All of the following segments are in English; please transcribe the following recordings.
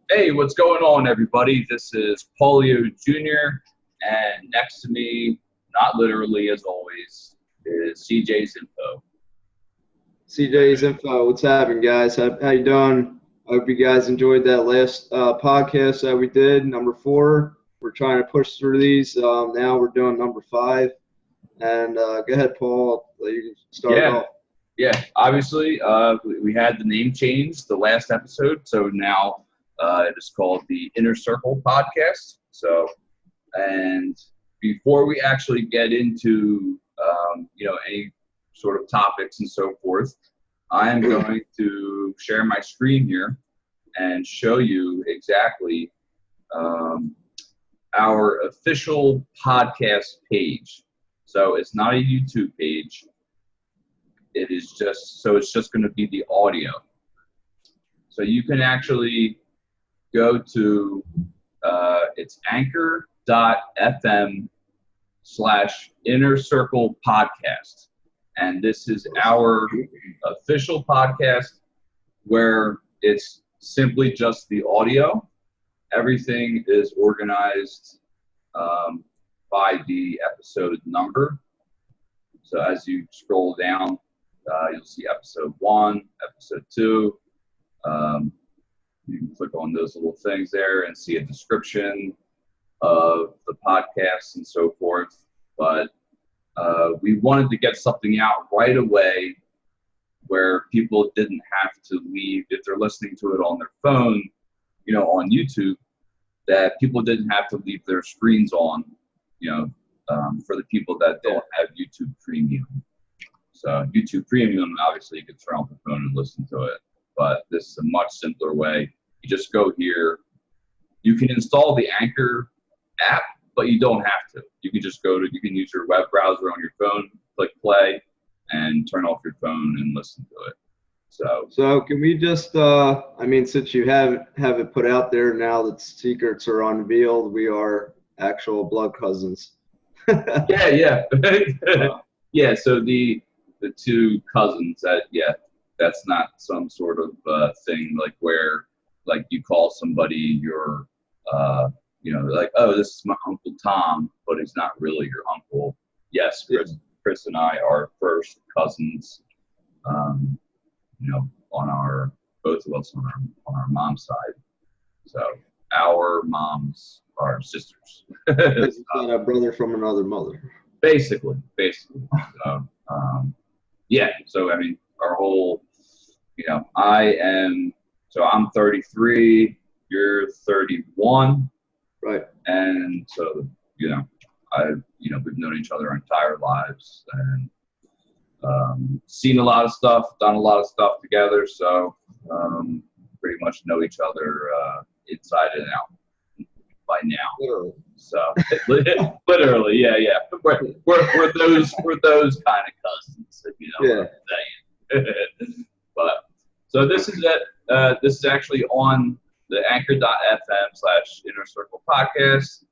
Hey, what's going on, everybody? This is Polio Jr., and next to me, not literally as always, is CJ's Info. CJ's Info. What's happening, guys? How you doing? I hope you guys enjoyed that last podcast that we did, number 4. We're trying to push through these. Now we're doing number 5. And go ahead, Paul. You can start off. Yeah. Obviously, we had the name change the last episode, so now it is called the Inner Circle Podcast. So, and before we actually get into any sort of topics and so forth, I am going to share my screen here and show you exactly our official podcast page. So it's not a YouTube page. It is just, so it's just going to be the audio. So you can actually go to, it's anchor.fm/Inner Circle Podcast. And this is our official podcast where it's simply just the audio. Everything is organized by the episode number. So as you scroll down, you'll see episode 1, episode 2. You can click on those little things there and see a description of the podcast and so forth. But we wanted to get something out right away where people didn't have to leave, if they're listening to it on their phone, on YouTube, that people didn't have to leave their screens on, for the people that don't have YouTube Premium. So YouTube Premium, obviously you can turn off the phone and listen to it, but this is a much simpler way. You just go here. You can install the Anchor app, but you don't have to. You can just you can use your web browser on your phone, click play, and turn off your phone and listen to it. So can we just, since you have it put out there now that secrets are unveiled, we are actual blood cousins. Yeah. Yeah, so the two cousins, that's not some sort of thing like where, like, you call somebody your, like, oh, this is my Uncle Tom, but he's not really your uncle. Yes, Chris and I are first cousins, both of us on our mom's side. So our moms are sisters. It's not a brother from another mother. Basically. So, so I mean, our whole, I'm 33, you're 31. Right. And so, we've known each other our entire lives and seen a lot of stuff, done a lot of stuff together. So pretty much know each other inside and out by now. Literally. So literally, yeah. We're those kind of cousins, if you know what I'm saying. But so this is it. This is actually on the anchor.fm/Inner Circle Podcast.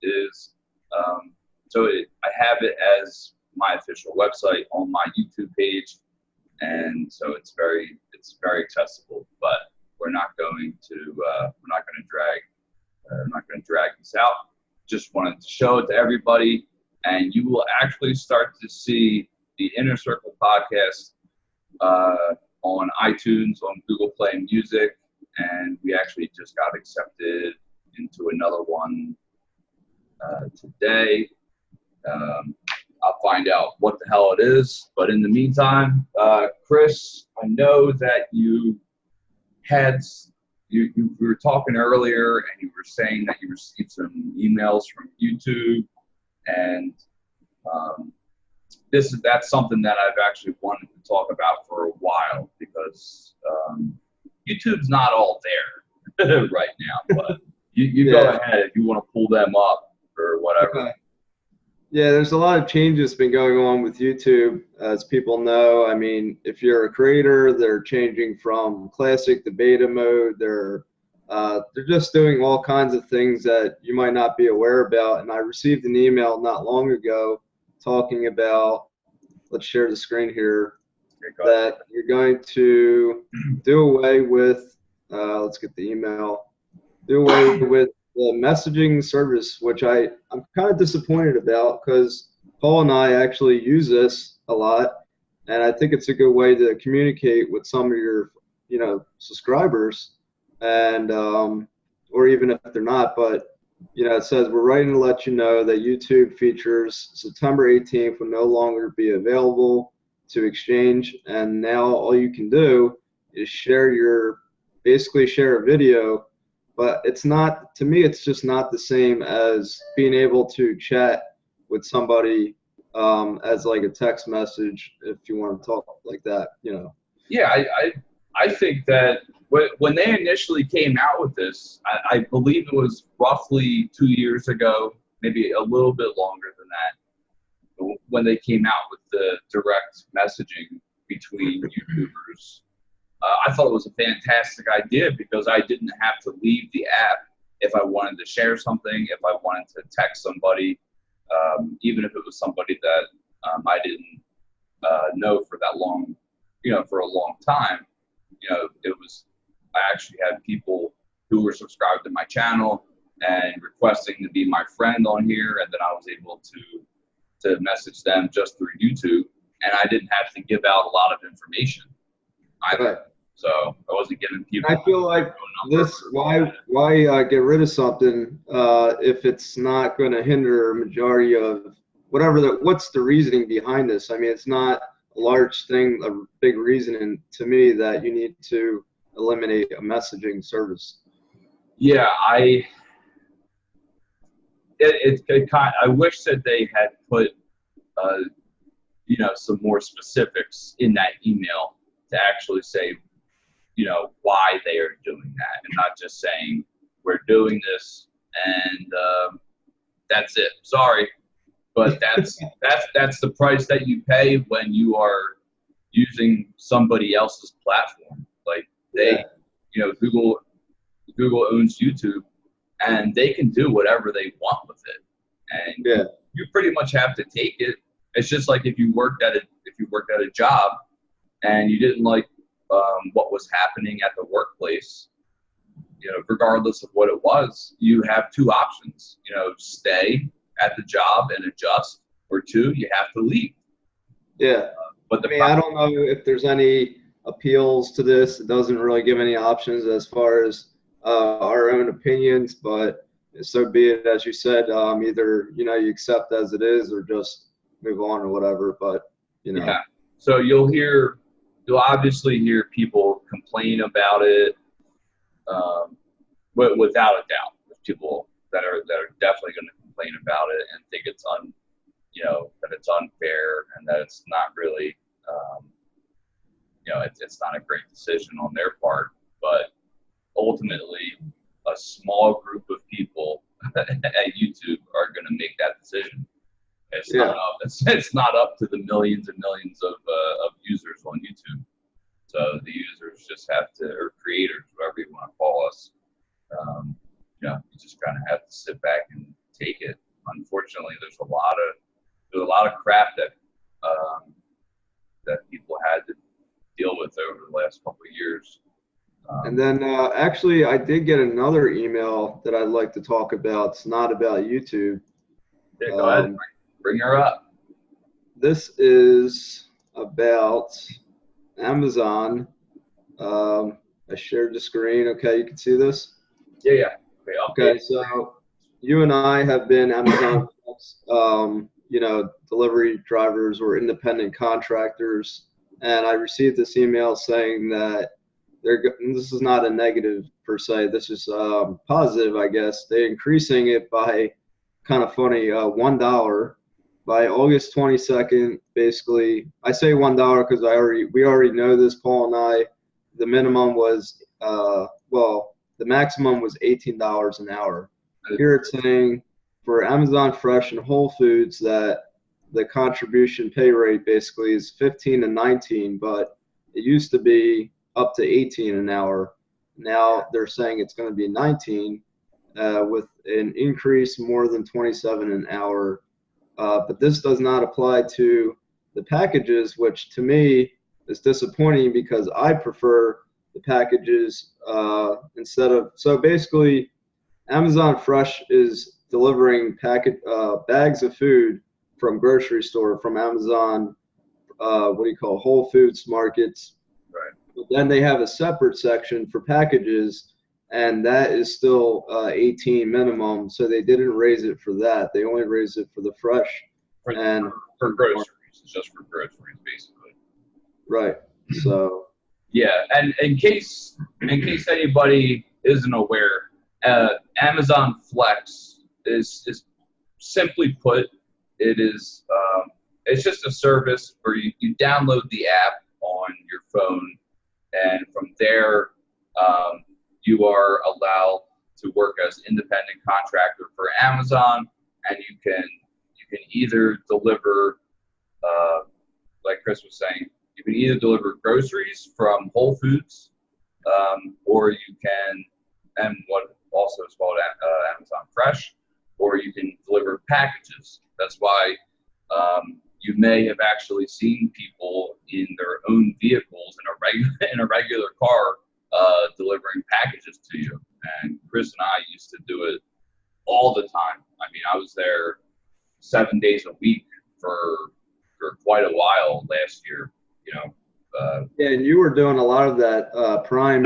I have it as my official website on my YouTube page, and so it's very accessible. But we're not going to drag this out. Just wanted to show it to everybody, and you will actually start to see the Inner Circle Podcast on iTunes, on Google Play Music, and we actually just got accepted into another one today. I'll find out what the hell it is, but in the meantime, Chris, I know that you were talking earlier, and you were saying that you received some emails from YouTube, and that's something that I've actually wanted to talk about for a while, because YouTube's not all there right now, but you go ahead if you want to pull them up or whatever. Okay. Yeah, there's a lot of changes been going on with YouTube, as people know. I mean, if you're a creator, they're changing from classic to beta mode. They're just doing all kinds of things that you might not be aware about. And I received an email not long ago talking about, let's share the screen here, that you're going to do away with, let's get the email. do away with the messaging service, which I'm kind of disappointed about because Paul and I actually use this a lot, and I think it's a good way to communicate with some of your, subscribers, and or even if they're not, but it says we're writing to let you know that YouTube features September 18th will no longer be available to exchange, and now all you can do is basically share a video, but it's not, to me, it's just not the same as being able to chat with somebody as like a text message if you want to talk like that. Yeah, I think that when they initially came out with this, I believe it was roughly 2 years ago, maybe a little bit longer than that, when they came out with the direct messaging between YouTubers. I thought it was a fantastic idea because I didn't have to leave the app if I wanted to share something, if I wanted to text somebody, even if it was somebody that I didn't know for that long, for a long time. I actually had people who were subscribed to my channel and requesting to be my friend on here, and then I was able to message them just through YouTube, and I didn't have to give out a lot of information either. Right. So I wasn't giving people. I feel like why get rid of something if it's not going to hinder a majority of what's the reasoning behind this? I mean, it's not a large thing, a big reason to me that you need to eliminate a messaging service. Yeah, I wish that they had put some more specifics in that email to actually say why they are doing that, and not just saying we're doing this and that's it. Sorry, but that's the price that you pay when you are using somebody else's platform. Like Google owns YouTube, and they can do whatever they want with it, and you pretty much have to take it. It's just like if you worked at a job and you didn't like what was happening at the workplace, regardless of what it was, you have two options. Stay at the job and adjust, or two, you have to leave. Yeah. But I don't know if there's any appeals to this. It doesn't really give any options as far as our own opinions, but so be it. As you said, either you accept as it is or just move on or whatever. But yeah. So you'll obviously hear people complain about it, without a doubt. There's people that are definitely going to complain about it and think it's that it's unfair and that it's not really, it's not a great decision on their part. But ultimately, a small group of people at YouTube are going to make that decision. It's not up to the millions and millions of users on YouTube. So the users just have to, or creators, whatever you want to call us, you just kind of have to sit back and take it. Unfortunately, there's a lot of crap that people had to deal with over the last couple of years. And then actually, I did get another email that I'd like to talk about. It's not about YouTube. Yeah, go ahead. Bring her up. This is about Amazon. I shared the screen. Okay, you can see this? Yeah. Okay, so you and I have been Amazon delivery drivers or independent contractors, and I received this email saying that this is not a negative per se, this is positive, I guess. They're increasing it by, kind of funny, $1 by August 22nd. Basically, I say $1 because we already know this, Paul and I. The minimum was the maximum was $18 an hour. Here it's saying for Amazon Fresh and Whole Foods that the contribution pay rate basically is 15 to 19, but it used to be up to 18 an hour. Now they're saying it's going to be 19 with an increase more than 27 an hour. But this does not apply to the packages, which to me is disappointing because I prefer the packages instead of, so basically Amazon Fresh is delivering bags of food from grocery store, from Amazon, Whole Foods markets. Right. But then they have a separate section for packages, and that is still 18 minimum. So they didn't raise it for that. They only raised it for the fresh for groceries. It's just for groceries, basically. Right. So. Yeah, and in case anybody isn't aware, Amazon Flex is simply put, it's just a service where you download the app on your phone, and from there you are allowed to work as independent contractor for Amazon, and you can either deliver, like Chris was saying, you can either deliver groceries from Whole Foods, or you can, and what also is called Amazon Fresh, or you can deliver packages. That's why you may have actually seen people in their own vehicles in a regular car delivering packages to you. And Chris and I used to do it all the time. I mean, I was there 7 days a week for quite a while last year. Yeah, and you were doing a lot of that prime,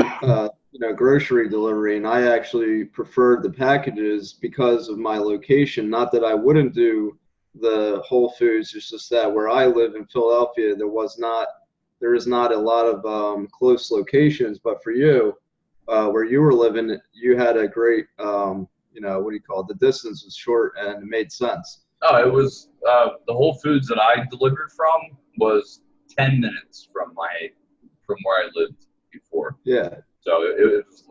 grocery delivery, and I actually preferred the packages because of my location. Not that I wouldn't do the Whole Foods, it's just that where I live in Philadelphia, there is not a lot of close locations. But for you, where you were living, you had a great, the distance was short and it made sense. Oh, it was the Whole Foods that I delivered from was 10 minutes from where I lived before. Yeah. So it was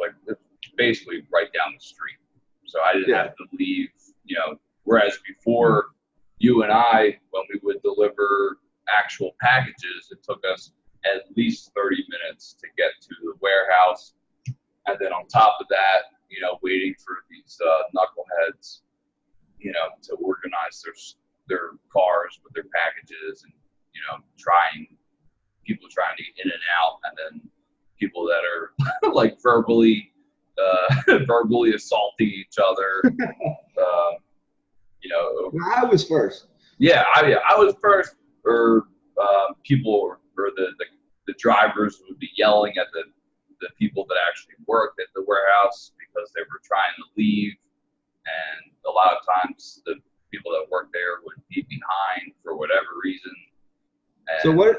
basically right down the street. So I didn't have to leave, whereas before you and I, when we would deliver actual packages, it took us at least 30 minutes to get to the warehouse. And then on top of that, waiting for these knuckleheads, to organize their cars with their packages, and people trying to get in and out, and then people that are like verbally assaulting each other. I was first. Yeah, I was first, or people, or the drivers would be yelling at the people that actually worked at the warehouse because they were trying to leave, and a lot of times the people that worked there would be behind for whatever reason. And so what?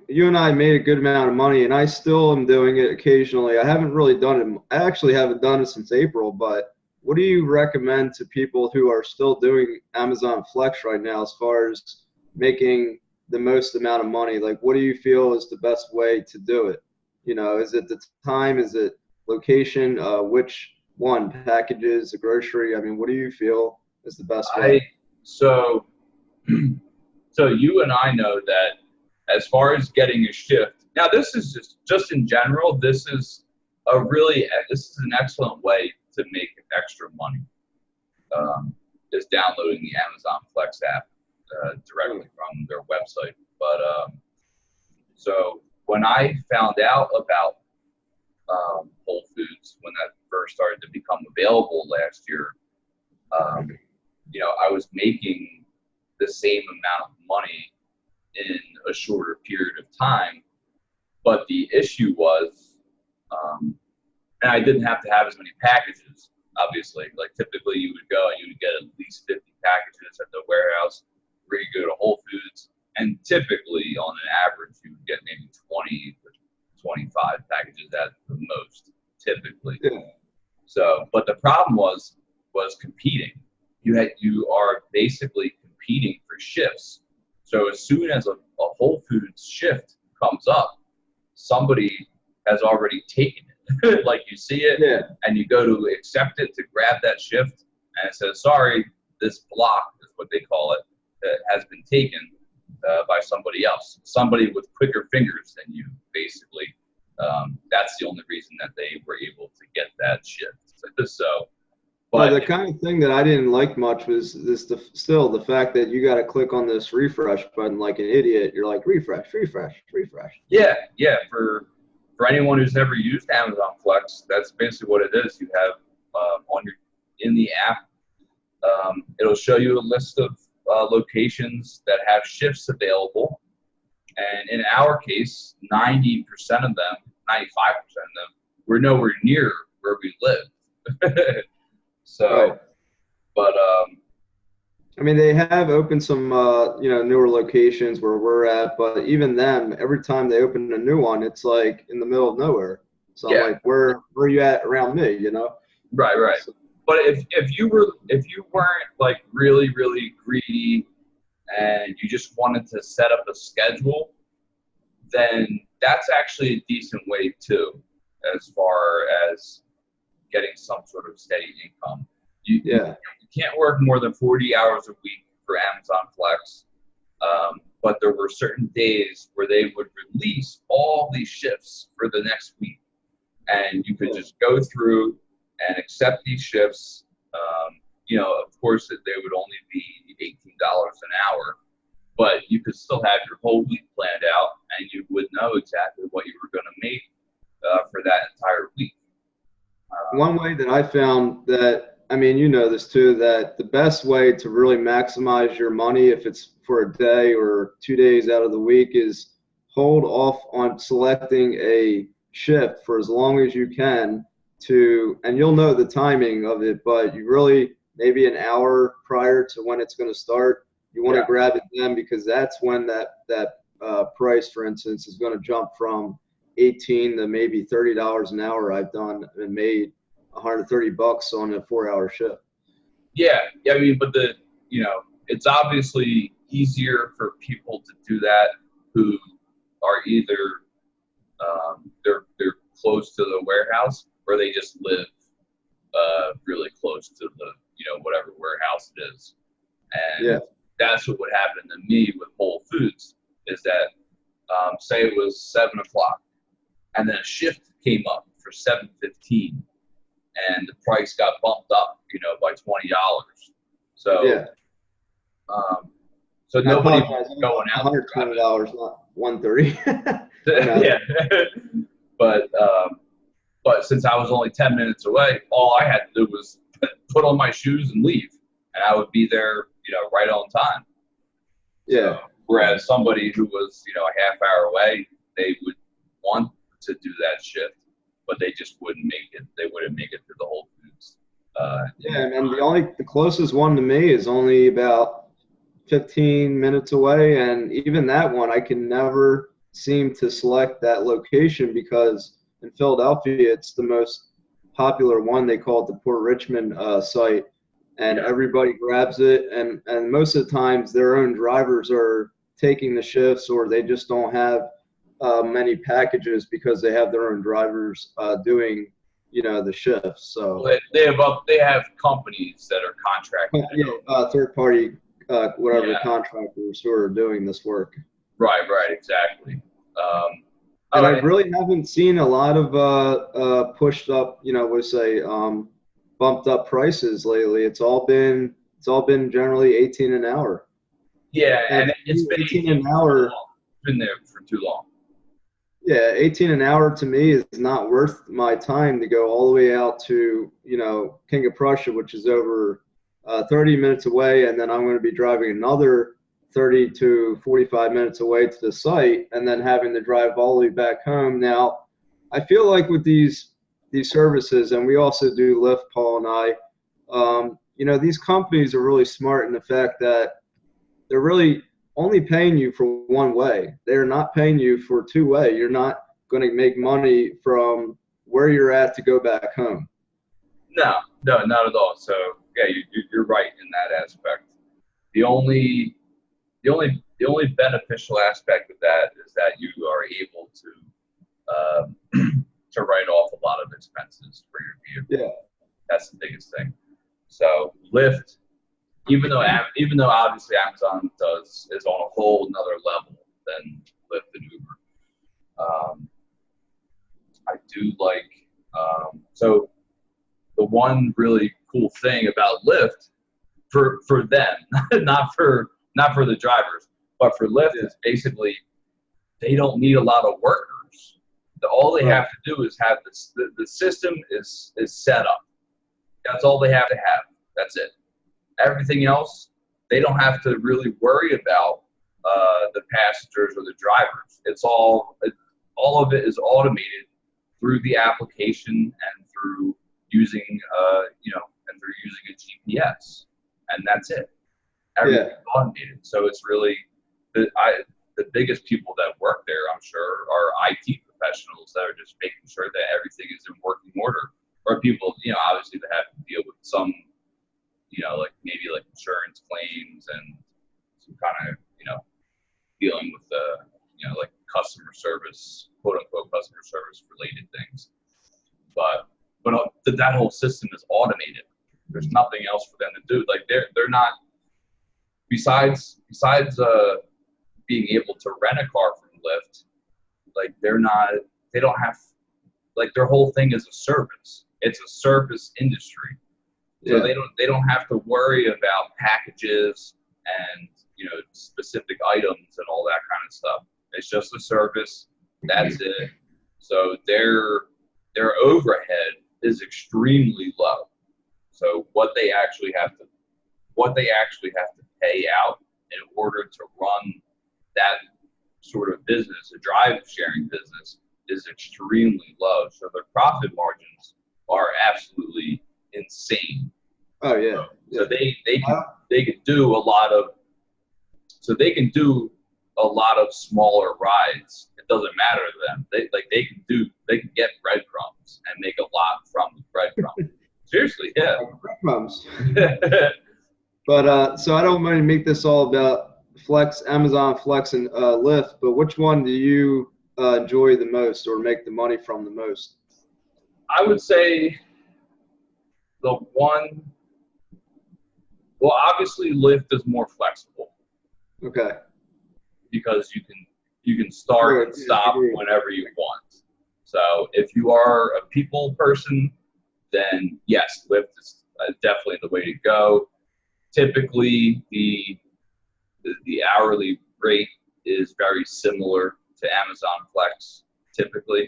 You and I made a good amount of money, and I still am doing it occasionally. I haven't really done it. I actually haven't done it since April. But what do you recommend to people who are still doing Amazon Flex right now, as far as making the most amount of money? Like, what do you feel is the best way to do it? Is it the time? Is it location? Which one? Packages, a grocery? I mean, what do you feel is the best way? So you and I know that as far as getting a shift, now this is just in general, this is an excellent way to make extra money, is downloading the Amazon Flex app directly from their website. But so when I found out about Whole Foods, when that first started to become available last year, I was making the same amount of money in a shorter period of time. But the issue was, and I didn't have to have as many packages, obviously. Like typically you would go and you would get at least 50 packages at the warehouse, where you go to Whole Foods, and typically on an average you would get maybe 20 to 25 packages at the most, typically. Yeah. So, but the problem was competing. You are basically competing for shifts. So as soon as a Whole Foods shift comes up, somebody has already taken it. Like you see it, and you go to accept it to grab that shift, and it says, sorry, this block is what they call it, has been taken by somebody else, somebody with quicker fingers than you, basically. That's the only reason that they were able to get that shift. But the kind of thing that I didn't like much was still the fact that you got to click on this refresh button like an idiot. You're like, refresh. Yeah. For anyone who's never used Amazon Flex, that's basically what it is. You have in the app. It'll show you a list of locations that have shifts available. And in our case, 90% of them, 95% of them, we're nowhere near where we live. So, Right. but I mean, they have opened some, newer locations where we're at, but even them, every time they open a new one, it's like in the middle of nowhere. So yeah, I'm like, where are you at around me, you know? right. So, But if you weren't like really greedy and you just wanted to set up a schedule, then that's actually a decent way too, as far as getting some sort of steady income. You can't work more than 40 hours a week for Amazon Flex, but there were certain days where they would release all these shifts for the next week, and you could just go through and accept these shifts. Of course, that they would only be $18 an hour, but you could still have your whole week planned out, and you would know exactly what you were going to make for that entire week. One way that I found that, I mean, you know this too, that the best way to really maximize your money, if it's for a day or 2 days out of the week, is hold off on selecting a shift for as long as you can and you'll know the timing of it, but you really, maybe an hour prior to when it's going to start, you want to grab it then, because that's when that price, for instance, is going to jump from 18 to maybe $30 an hour. I've done and made $130 on a 4-hour shift. Yeah. I mean, but it's obviously easier for people to do that who are either they're close to the warehouse, or they just live really close to the whatever warehouse it is. And that's what would happen to me with Whole Foods, is that say it was 7 o'clock, and then a shift came up for 7:15, and the price got bumped up, by $20. So so nobody was going out. $120, not $130. Yeah. But since I was only 10 minutes away, all I had to do was put on my shoes and leave, and I would be there, right on time. Yeah. So, whereas somebody who was, a half hour away, they would want to do that shift, but they just wouldn't make it. They wouldn't make it to the Whole Foods. And the closest one to me is only about 15 minutes away, and even that one, I can never seem to select that location, because in Philadelphia, it's the most popular one. They call it the Port Richmond site, and everybody grabs it, and most of the times their own drivers are taking the shifts, or they just don't have many packages because they have their own drivers doing the shifts. So they have companies that are contracted. Third party contractors who are doing this work. Right, exactly. And I really haven't seen a lot of pushed up, bumped up prices lately. It's all been generally 18 an hour. Yeah, and it's been 18 an hour. Been there for too long. Yeah, 18 an hour to me is not worth my time to go all the way out to, King of Prussia, which is over 30 minutes away, and then I'm going to be driving another 30 to 45 minutes away to the site, and then having to drive all the way back home. Now, I feel like with these services, and we also do Lyft, Paul and I, these companies are really smart in the fact that they're really only paying you for one way. They're not paying you for two-way. You're not going to make money from where you're at to go back home. No, not at all. So yeah, you're right in that aspect. The only beneficial aspect of that is that you are able to write off a lot of expenses for your vehicle. Yeah, that's the biggest thing. So Lyft, even though obviously Amazon is on a whole nother level than Lyft and Uber. I do like so the one really cool thing about Lyft for them, not for the drivers, but for Lyft is basically they don't need a lot of workers. All they have to do is have the system is set up. That's all they have to have. That's it. Everything else, they don't have to really worry about the passengers or the drivers. It's all of it is automated through the application and through using a GPS, and that's it. Everything's automated. So it's really the biggest people that work there, I'm sure, are IT professionals that are just making sure that everything is in working order. Or people, obviously that have to deal with some, like maybe like insurance claims and some kind of, dealing with the, like customer service, quote unquote customer service related things. But that whole system is automated. There's nothing else for them to do. Like they're not, besides being able to rent a car from Lyft, like they don't have, like their whole thing is a service. It's a service industry. So they don't have to worry about packages and, specific items and all that kind of stuff. It's just a service. That's it. So their overhead is extremely low. So what they actually have to pay out in order to run that sort of business, a drive sharing business, is extremely low. So their profit margins are absolutely insane. Oh yeah. So they can do a lot of smaller rides. It doesn't matter to them. They can get breadcrumbs and make a lot from the breadcrumbs. Seriously, yeah. Breadcrumbs. But so I don't want to make this all about Flex, Amazon Flex, and Lyft. But which one do you enjoy the most or make the money from the most? I would say the one. Well, obviously Lyft is more flexible. Okay. Because you can start and stop whenever you want. So if you are a people person, then yes, Lyft is definitely the way to go. Typically, the hourly rate is very similar to Amazon Flex. Typically,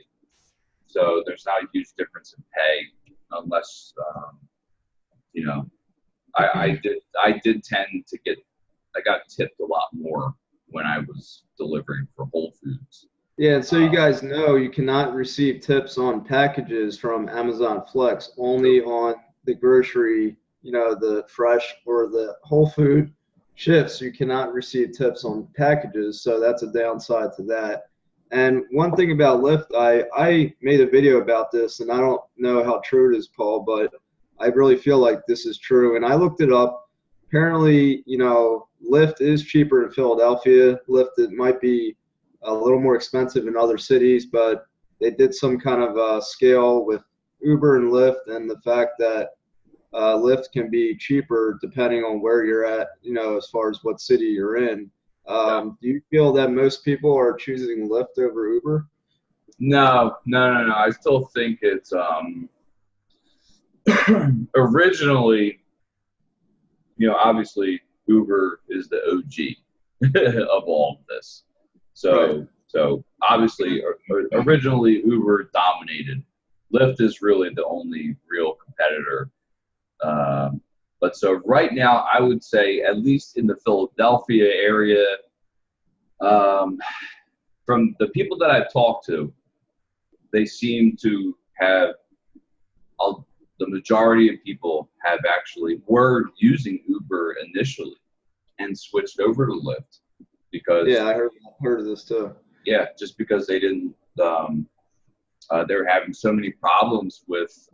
so there's not a huge difference in pay unless I did tend to I got tipped a lot more when I was delivering for Whole Foods. Yeah, and so you guys know you cannot receive tips on packages from Amazon Flex, only on the grocery, the fresh or the whole food shifts. You cannot receive tips on packages, so that's a downside to that. And one thing about Lyft, I made a video about this, and I don't know how true it is, Paul, but I really feel like this is true. And I looked it up. Apparently, Lyft is cheaper in Philadelphia. Lyft, it might be a little more expensive in other cities, but they did some kind of scale with Uber and Lyft, and the fact that Lyft can be cheaper depending on where you're at, as far as what city you're in. Do you feel that most people are choosing Lyft over Uber? No. I still think it's originally, obviously Uber is the OG of all of this. So obviously originally Uber dominated. Lyft is really the only real competitor. But so right now I would say, at least in the Philadelphia area, from the people that I've talked to, they seem to have the majority of people were using Uber initially and switched over to Lyft because I heard of this too. Yeah, just because they didn't. They were having so many problems with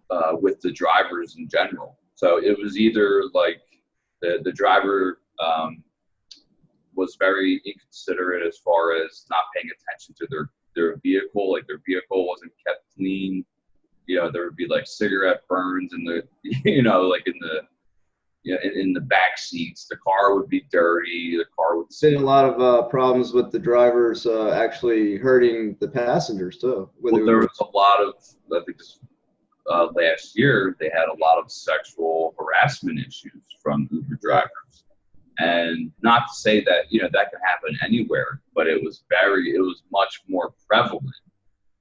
the drivers in general. So it was either like the driver was very inconsiderate as far as not paying attention to their vehicle, like their vehicle wasn't kept clean. There would be like cigarette burns in the, like in the back seats. The car would be dirty. The car would. Seen a lot of problems with the drivers actually hurting the passengers too. Well, there was a lot of, I think this last year, they had a lot of sexual harassment issues from Uber drivers. And not to say that, that can happen anywhere, but it was much more prevalent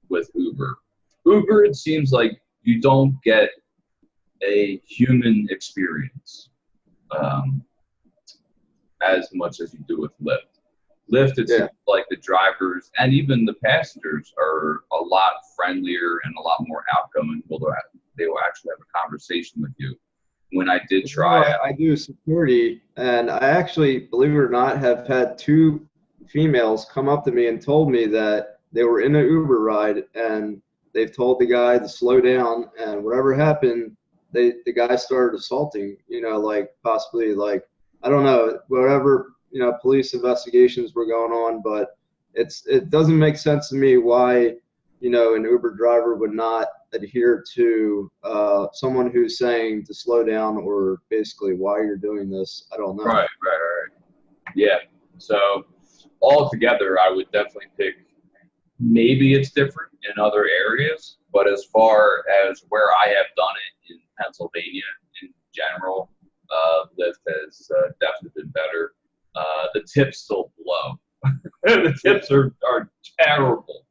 with Uber. Uber, it seems like you don't get a human experience as much as you do with Lyft. Lyft, it's like the drivers and even the passengers are a lot friendlier and a lot more outgoing. They will actually have a conversation with you. When I did try I do security, and I actually, believe it or not, have had 2 females come up to me and told me that they were in an Uber ride and they've told the guy to slow down, and whatever happened, the guy started assaulting, like possibly, like, I don't know, whatever, police investigations were going on, but it doesn't make sense to me why, an Uber driver would not adhere to someone who's saying to slow down, or basically why you're doing this. I don't know. Right. Yeah. So altogether, I would definitely pick, maybe it's different in other areas, but as far as where I have done it in Pennsylvania in general, Lyft has definitely been better. The tips still blow. The tips are terrible.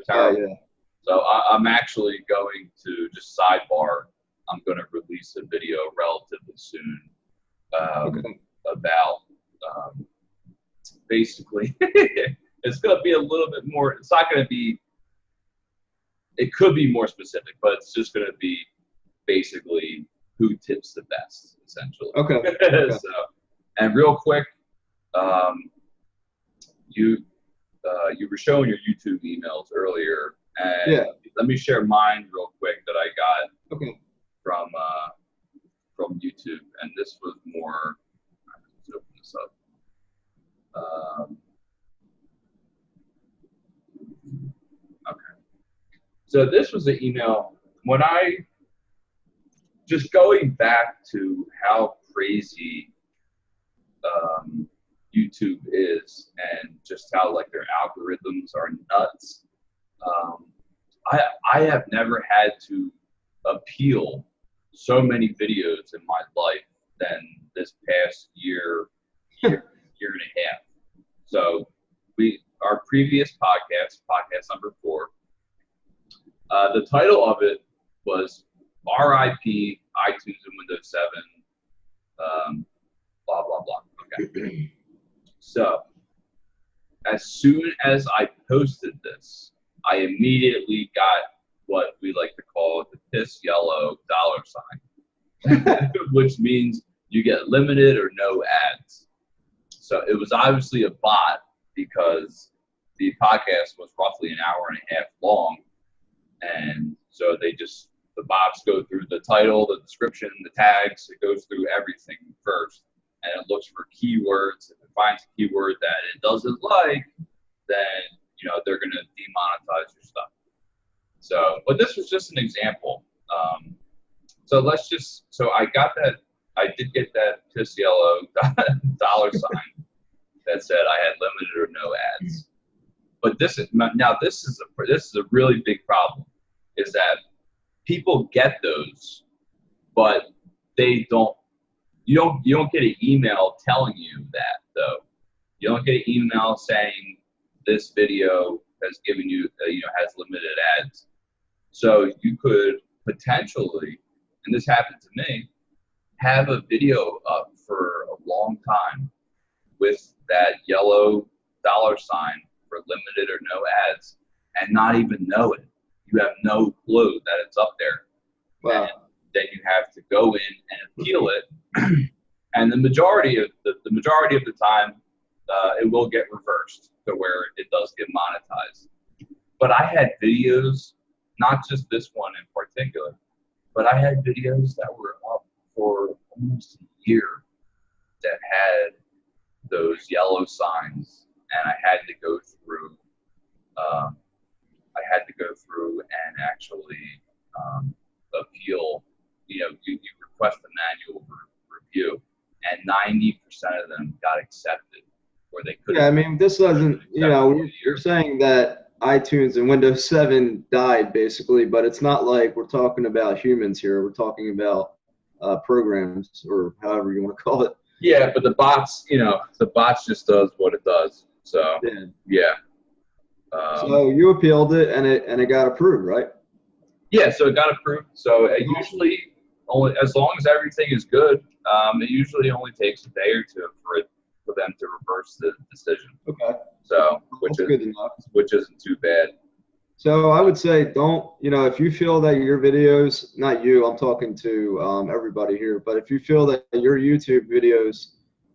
Yeah. So I'm actually going to, just sidebar, I'm going to release a video relatively soon about basically, it's going to be a little bit more, it's not going to be, it could be more specific, but it's just going to be basically who tips the best, essentially. Okay. So, and real quick, you were showing your YouTube emails earlier, and let me share mine real quick that I got from YouTube, and this was more. Let's open this up. Okay, so this was an email when I just going back to how crazy YouTube is, and just how like their algorithms are nuts. I have never had to appeal so many videos in my life than this past year and a half. So our previous podcast number 4, the title of it was R.I.P. iTunes and Windows 7, blah, blah, blah. Okay. So as soon as I posted this, I immediately got what we like to call the piss yellow $sign, which means you get limited or no ads. So it was obviously a bot, because the podcast was roughly an hour and a half long. And so the bots go through the title, the description, the tags. It goes through everything first, and it looks for keywords. If it finds a keyword that it doesn't like, then they're going to demonetize your stuff. So, but this was just an example. So I got that. I did get that piss yellow $sign that said I had limited or no ads. But this is a really big problem, is that people get those, but you don't get an email telling you that, though. You don't get an email saying this video has given you, has limited ads. So you could potentially, and this happened to me, have a video up for a long time with that yellow $sign for limited or no ads, and not even know it. You have no clue that it's up there. Wow. And then you have to go in and appeal it. And the majority of the time, it will get reversed to where it does get monetized. But I had videos, not just this one in particular, but I had videos that were up for almost a year that had those yellow signs, and I had to go through. And actually appeal. You request a manual review, and 90% of them got accepted, or they couldn't. Yeah, I mean, this doesn't. You're saying that iTunes and Windows 7 died basically, but it's not like we're talking about humans here. We're talking about programs, or however you want to call it. Yeah, but the bots just does what it does. So yeah. So you appealed it, and it got approved, right? Yeah, so it got approved. So it usually only, as long as everything is good, it usually only takes a day or two for them to reverse the decision. Okay. So That's good enough. which isn't too bad. So I would say don't, if you feel that your videos, not you, I'm talking to everybody here, but if you feel that your YouTube videos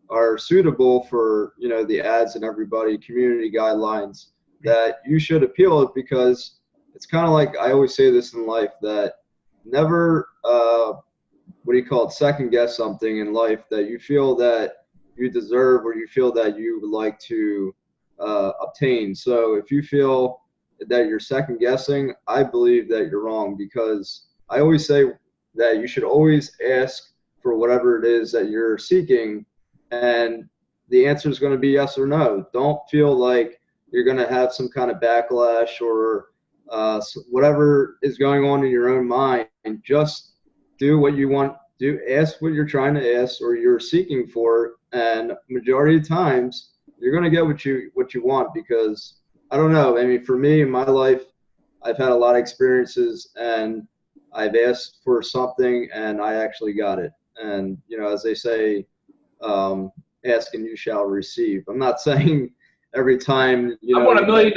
are suitable for, the ads and everybody, community guidelines, that you should appeal it, because it's kind of like, I always say this in life, that never, second guess something in life that you feel that you deserve, or you feel that you would like to obtain. So if you feel that you're second guessing, I believe that you're wrong, because I always say that you should always ask for whatever it is that you're seeking, and the answer is going to be yes or no. Don't feel like you're going to have some kind of backlash or whatever is going on in your own mind, and just do what you want. Ask what you're trying to ask or you're seeking for, and majority of times you're going to get what you want, because I don't know. I mean, for me in my life, I've had a lot of experiences, and I've asked for something and I actually got it. And, as they say, ask and you shall receive. I'm not saying every time, I want $1 million.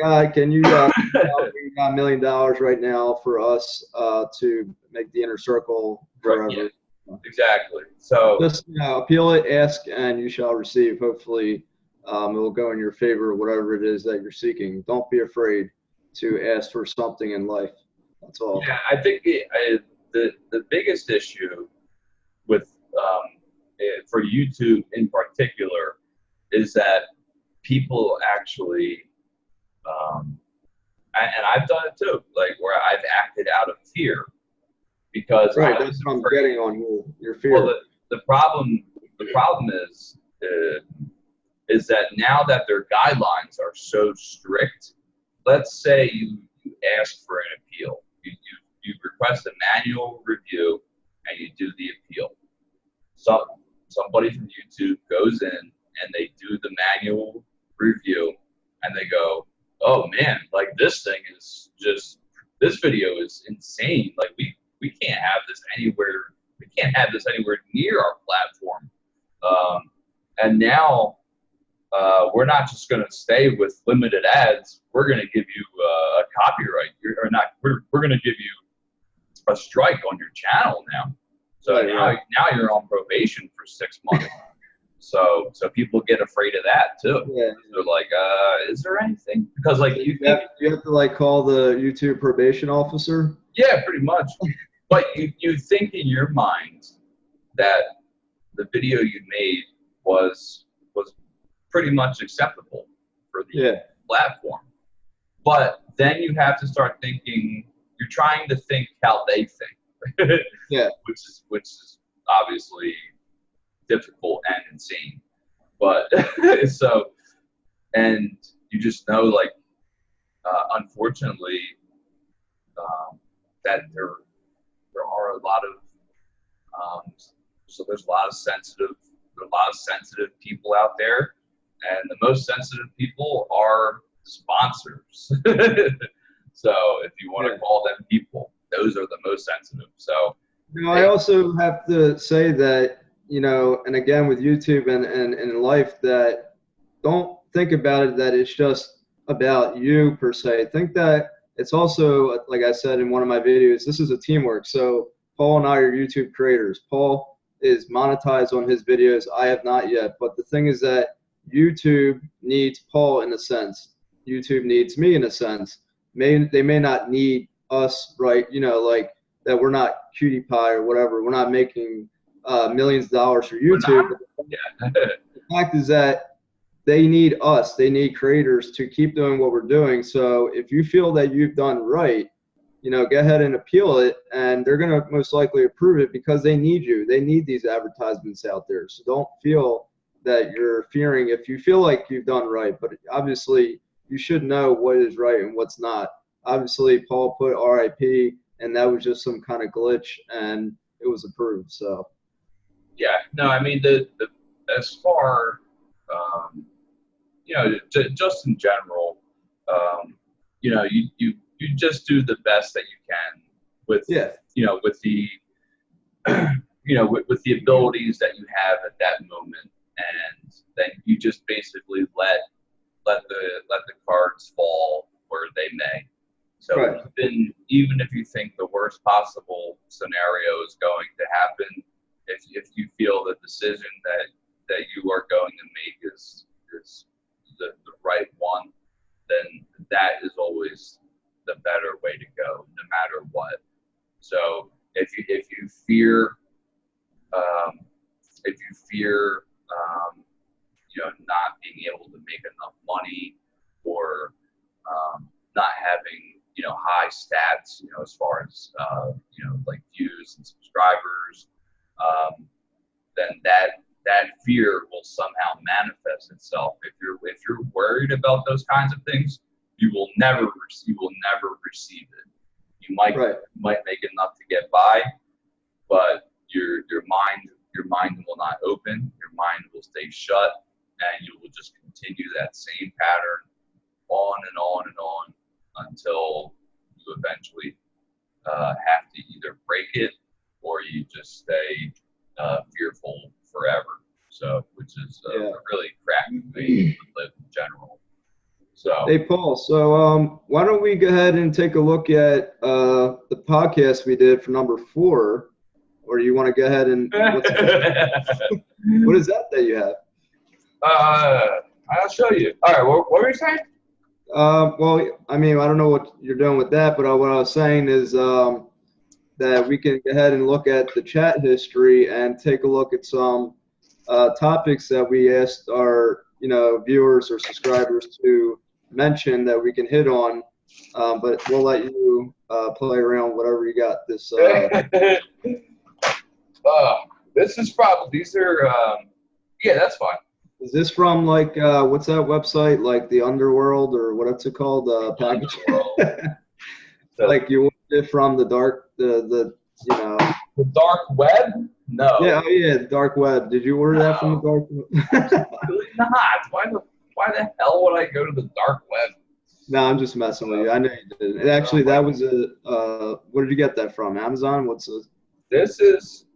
God, can you got $1 million right now for us to make the inner circle forever? Right, yeah. Exactly. So just appeal it, ask, and you shall receive. Hopefully, it will go in your favor, whatever it is that you're seeking. Don't be afraid to ask for something in life. That's all. Yeah, I think the biggest issue with for YouTube in particular is that people actually, and I've done it too, like where I've acted out of fear because right. That's what I'm getting on your fear. Well, the problem is that now that their guidelines are so strict, let's say you ask for an appeal, you request a manual review and you do the appeal. Somebody from YouTube goes in and they do the manual review and they go, oh man, like this video is insane. Like we can't have this anywhere. We can't have this anywhere near our platform. And now we're not just going to stay with limited ads. We're going to give you a copyright, or not. We're going to give you a strike on your channel now. So now you're on probation for 6 months. So people get afraid of that too. Yeah. They're like, is there anything? Because like you have to like call the YouTube probation officer. Yeah, pretty much. But you think in your mind that the video you made was pretty much acceptable for the platform. But then you have to start thinking, you're trying to think how they think. Yeah. Which is obviously difficult and insane. But so, and you just know, like, unfortunately, that there are a lot of so there's a lot of sensitive people out there, and the most sensitive people are sponsors. So if you want to call them people, those are the most sensitive. So I also have to say that, and again with YouTube and in life, that don't think about it that it's just about you per se. Think that it's also, like I said in one of my videos, this is a teamwork. So Paul and I are YouTube creators. Paul is monetized on his videos. I have not yet. But the thing is that YouTube needs Paul in a sense. YouTube needs me in a sense. They may not need us, right? Like that we're not cutie pie or whatever. We're not making millions of dollars for YouTube. The fact is that they need us. They need creators to keep doing what we're doing. So if you feel that you've done right, go ahead and appeal it, and they're going to most likely approve it because they need you. They need these advertisements out there. So don't feel that you're fearing if you feel like you've done right. But obviously, you should know what is right and what's not. Obviously, Paul put RIP, and that was just some kind of glitch, and it was approved. So, yeah, no, I mean the as far just in general, you you just do the best that you can with with the with the abilities that you have at that moment, and then you just basically let the cards fall where they may. So even if you think the worst possible scenario is going to happen, if you feel the decision that you are going to make is the right one, then that is always the better way to go, no matter what. So if you fear not being able to make enough money, or not having high stats, as far as like views and subscribers, then that fear will somehow manifest itself. If you're worried about those kinds of things, you will never receive it. You might make enough to get by, but your mind will not open. Your mind will stay shut, and you will just continue that same pattern on and on and on until you eventually have to either break it, or you just stay fearful forever. So, which is a really crappy way to live in general. So, hey Paul, so why don't we go ahead and take a look at the podcast we did for number 4, or you want to go ahead and what is that you have? I'll show you. All right, what were you saying? Well, I mean, I don't know what you're doing with that, but what I was saying is that we can go ahead and look at the chat history and take a look at some topics that we asked our viewers or subscribers to mention that we can hit on, but we'll let you play around whatever you got this. This is probably, these are, that's fine. Is this from like, what's that website, like the Underworld, or what's it called? Package? So, like you ordered it from the dark, the The dark web? No. Yeah, the dark web. Did you order that from the dark web? Absolutely not. Why the hell would I go to the dark web? No, I'm just messing with you. I know you did. And actually, that was where did you get that from? Amazon? What's this? This is,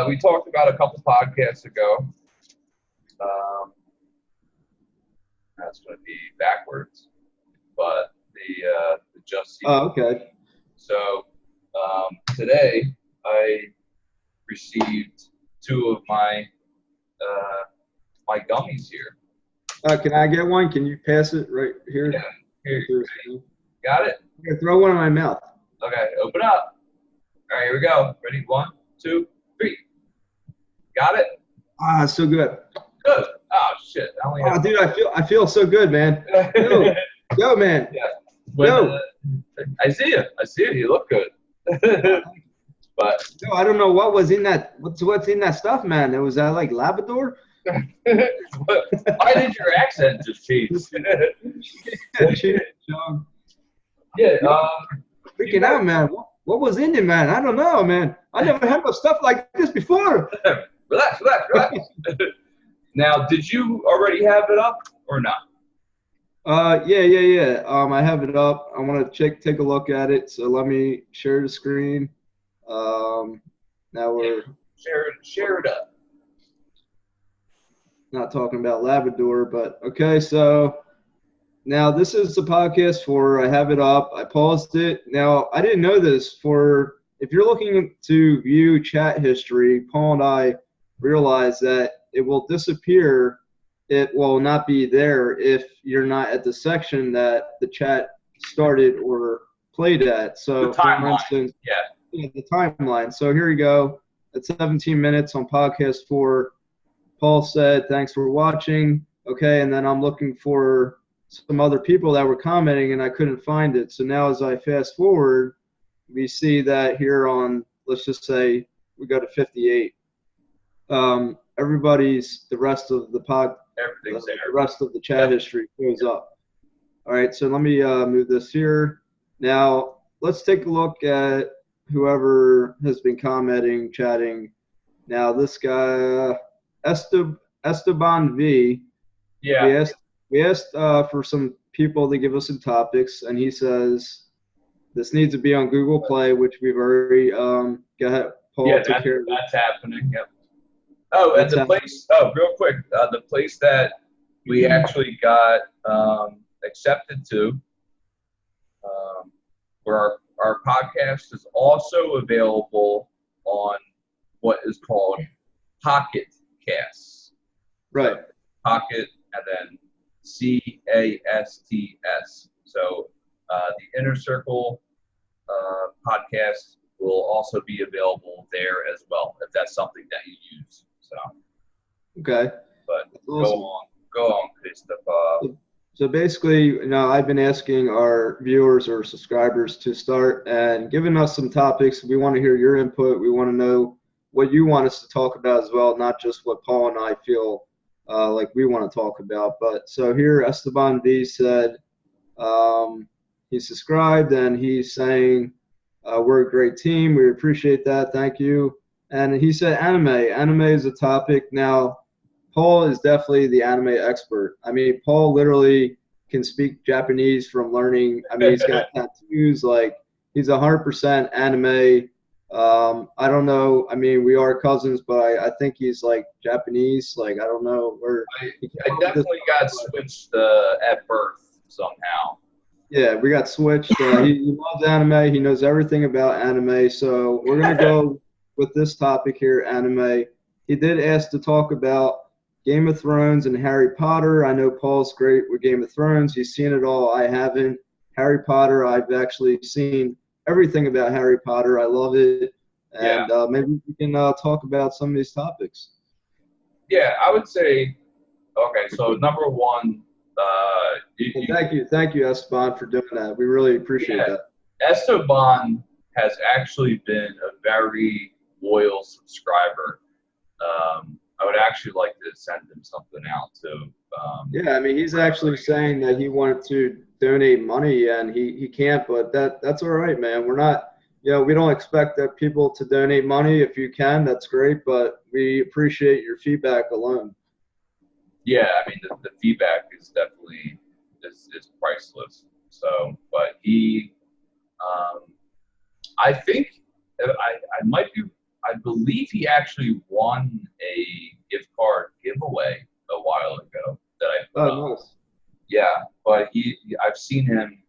we talked about a couple podcasts ago. That's going to be backwards, but the Just See. Oh, okay. So today I received 2 of my my gummies here. Can I get one? Can you pass it right here? Yeah. Here. Got it? Here, throw one in my mouth. Okay, open up. All right, here we go. Ready? 1, 2, 3. Got it? Ah, so good. Good. Oh shit! Dude, I feel so good, man. Go, man. Yeah. Go. I see you. You look good. But no, I don't know what was in that. What's in that stuff, man? Was that like Labrador? Why did your accent just change? Yeah. Freaking out, man. What was in it, man? I don't know, man. I never had stuff like this before. Relax. Now, did you already have it up or not? Yeah. I have it up. I want to take a look at it. So let me share the screen. Now we're share it up. Not talking about Labrador, but okay. So now this is the podcast I have it up. I paused it. Now I didn't know this. If you're looking to view chat history, Paul and I realized that it will disappear. It will not be there if you're not at the section that the chat started or played at. So, the timeline. For instance, the timeline. So here you go. At 17 minutes on podcast 4, Paul said, "Thanks for watching." Okay, and then I'm looking for some other people that were commenting, and I couldn't find it. So now, as I fast forward, we see that here on, let's just say, we go to 58. The rest of the rest of the chat history goes up. All right, so let me move this here. Now let's take a look at whoever has been commenting, chatting. Now this guy Esteban V. Yeah. We asked for some people to give us some topics, and he says this needs to be on Google Play, which we've already got. Paul took care of. That's happening. Yep. Oh, That's and the place. Oh, real quick, the place that we actually got accepted to, where our podcast is also available on what is called Pocket Casts. Right. So, Pocket and then CASTS. So the Inner Circle podcast will also be available there as well, if that's something that you use. So. Okay. But awesome. go on, Christopher. So basically, I've been asking our viewers or subscribers to start and giving us some topics. We want to hear your input. We want to know what you want us to talk about as well, not just what Paul and I feel like we want to talk about. But so here, Esteban V said he subscribed and he's saying we're a great team. We appreciate that. Thank you. And he said anime. Anime is a topic. Now, Paul is definitely the anime expert. I mean, Paul literally can speak Japanese from learning. I mean, he's got tattoos. Like, he's 100% anime. I don't know. I mean, we are cousins, but I think he's like Japanese. Like, I don't know. I definitely got switched at birth somehow. Yeah, we got switched. He loves anime. He knows everything about anime. So we're going to go with this topic here, anime. He did ask to talk about Game of Thrones and Harry Potter. I know Paul's great with Game of Thrones. He's seen it all. I haven't. Harry Potter, I've actually seen everything about Harry Potter. I love it. And maybe we can talk about some of these topics. Yeah, I would say, okay, so number one. Thank you, Esteban, for doing that. We really appreciate that. Esteban has actually been a very loyal subscriber. I would actually like to send him something out too. I mean, he's actually saying that he wanted to donate money and he can't, but that's all right, man. We're not, we don't expect that people to donate money. If you can, that's great, but we appreciate your feedback alone. Yeah, I mean, the feedback is definitely is priceless. So, but he, I think I might be. I believe he actually won a gift card giveaway a while ago that I put up. Nice. Yeah, but I've seen him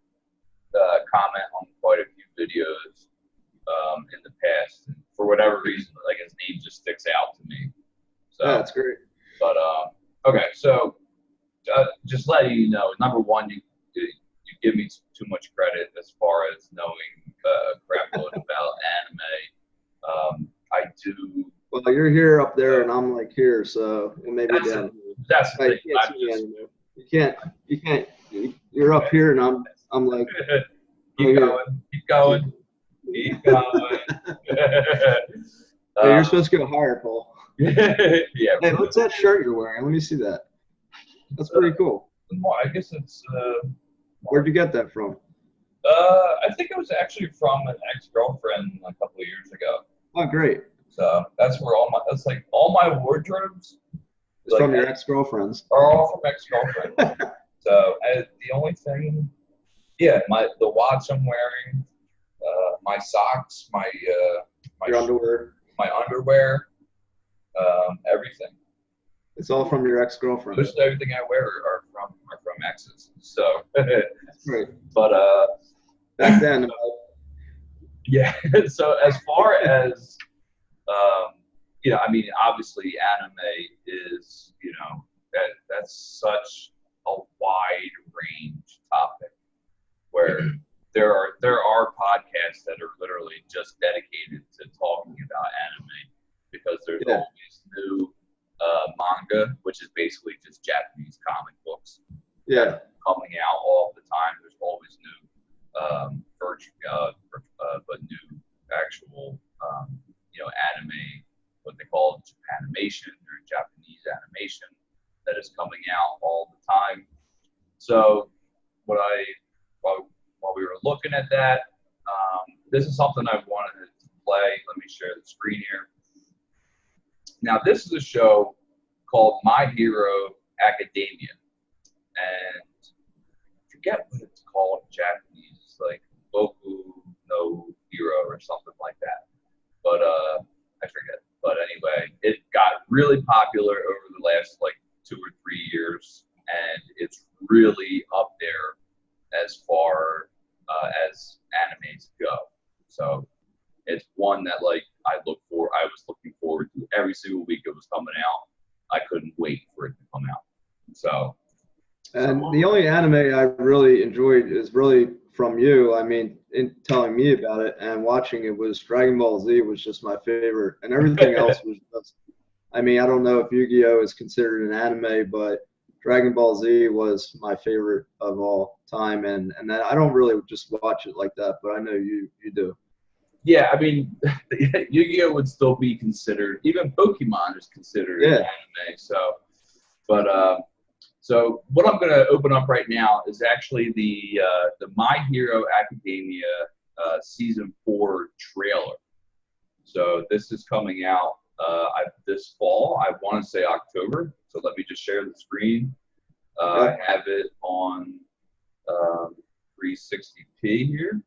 comment on quite a few videos in the past, and for whatever reason, like his name just sticks out to me. So that's great. But okay, so just letting you know, number one, you give me too much credit as far as knowing crap load about anime. I do. Well, you're here up there, and I'm like here, so maybe down. That's the thing. You can't. You're up here, and I'm like. Keep going. Hey, you're supposed to go higher, Paul. Yeah. Hey, what's that shirt you're wearing? Let me see that. That's pretty cool. I guess it's. Where'd you get that from? I think it was actually from an ex-girlfriend a couple of years ago. Oh, great. So that's where all my wardrobes. It's from your ex-girlfriends. Are all from ex-girlfriends. So the only thing, the watch I'm wearing, my socks, my your underwear, everything. It's all from your ex-girlfriend. Most everything I wear are from exes. So. Right. But back then. Yeah. So as far as I mean, obviously, anime is that's such a wide range topic where there are podcasts that are literally just dedicated to talking about anime because there's always new manga, which is basically just Japanese comic books. Yeah. Coming out all the time. There's always new but new actual anime, what they call Japanimation or Japanese animation that is coming out all the time. So while we were looking at that, this is something I wanted to play. Let me share the screen here. Now, this is a show called My Hero Academia. And forget what it's called in Japanese. It's like Boku no Hero or something like that. But I forget. But anyway, it got really popular over the last like 2 or 3 years, and it's really up there as far as animes go. So it's one that like I was looking forward to every single week it was coming out. I couldn't wait for it to come out. So. And the only anime I really enjoyed is really from you. I mean, in telling me about it and watching it was Dragon Ball Z was just my favorite, and everything else was just. I mean, I don't know if Yu-Gi-Oh is considered an anime, but Dragon Ball Z was my favorite of all time, and I don't really just watch it like that, but I know you do. Yeah, I mean, Yu-Gi-Oh would still be considered. Even Pokemon is considered an anime. So what I'm going to open up right now is actually the My Hero Academia season 4 trailer. So this is coming out this fall. I want to say October. So let me just share the screen. I have it on 360p here.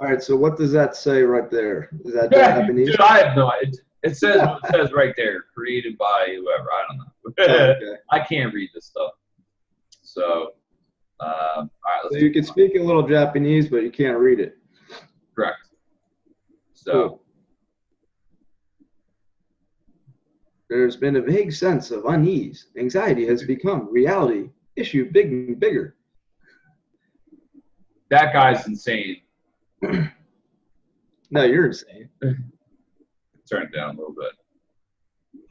All right. So what does that say right there? Is that Japanese? Dude, I have no idea. It says what it says right there. Created by whoever. I don't know. Okay. I can't read this stuff. So, all right. So you can speak a little Japanese, but you can't read it. Correct. So. Cool. There's been a vague sense of unease. Anxiety has become reality. Issue big and bigger. That guy's insane. No, you're insane. Turn it down a little bit.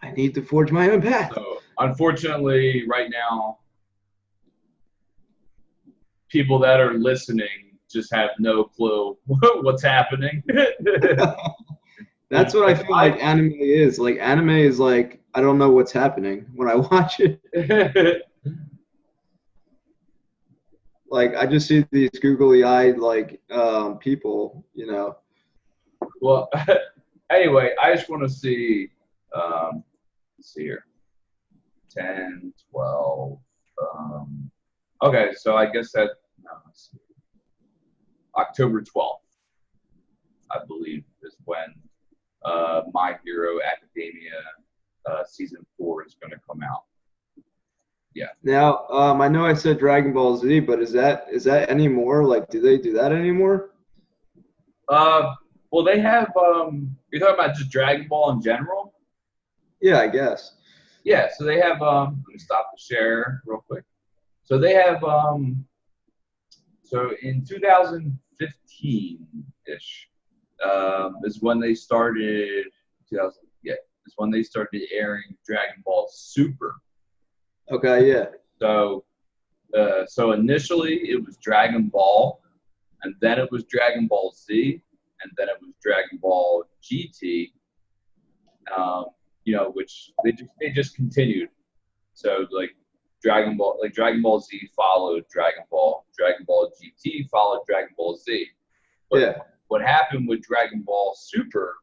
I need to forge my own path. So, unfortunately, right now, people that are listening just have no clue what's happening. That's what I feel like anime is. Like, anime is like, I don't know what's happening when I watch it. Like, I just see these googly-eyed, like, people, you know. Well, anyway, I just want to see, let's see here, 10, 12, okay, so I guess that, no, let's see. October 12th, I believe, is when My Hero Academia season 4 is going to come out. Yeah. Now, I know I said Dragon Ball Z, but is that anymore? Like, do they do that anymore? Well, they have. You're talking about just Dragon Ball in general? Yeah, I guess. Yeah. So they have. Let me stop the share real quick. So they have. So in 2015-ish is when they started. 2000. Yeah, is when they started airing Dragon Ball Super. Okay, yeah. So initially it was Dragon Ball, and then it was Dragon Ball Z, and then it was Dragon Ball GT. You know, which they just continued. So like Dragon Ball Z followed Dragon Ball GT followed Dragon Ball Z. But yeah. What happened with Dragon Ball Super?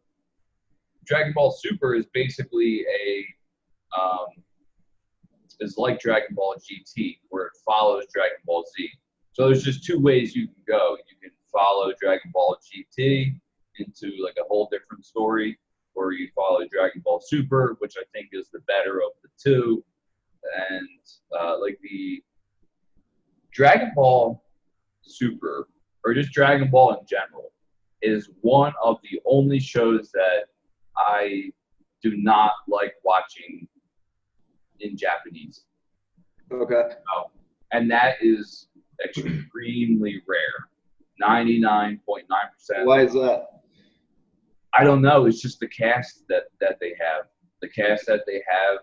Dragon Ball Super is basically is like Dragon Ball GT, where it follows Dragon Ball Z. So there's just two ways you can go. You can follow Dragon Ball GT into like a whole different story, or you follow Dragon Ball Super, which I think is the better of the two. And like the Dragon Ball Super, or just Dragon Ball in general, is one of the only shows that I do not like watching in Japanese. Okay. And that is extremely rare. 99.9%. Why is that? I don't know. It's just the cast that they have. The cast that they have,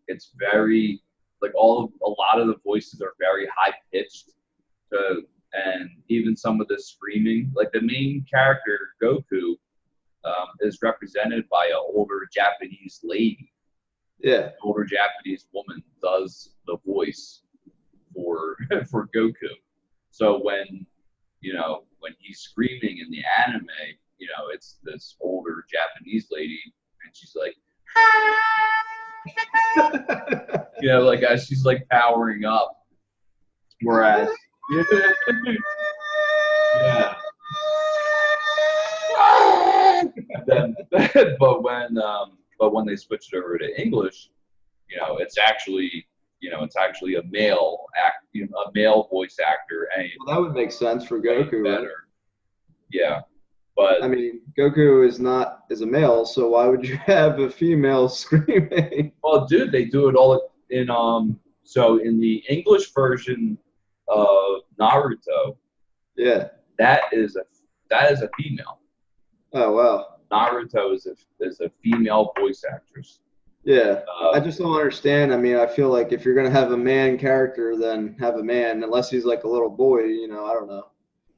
it's very like a lot of the voices are very high pitched. And even some of the screaming, like the main character Goku, is represented by an older Japanese lady. Yeah. An older Japanese woman does the voice for Goku. So when he's screaming in the anime, it's this older Japanese lady, and she's like, like as she's like powering up. Whereas Yeah. Then, but when they switched it over to English, it's actually a male a male voice actor, and Well, that would make sense for Goku, right? better. Yeah, but I mean, Goku is a male, so why would you have a female screaming? well, dude, they do it all in So in the English version of Naruto, Yeah. that is a female. Oh wow. Naruto is a female voice actress. Yeah. I just don't understand. I mean, I feel like if you're gonna have a man character, then have a man, unless he's like a little boy. I don't know.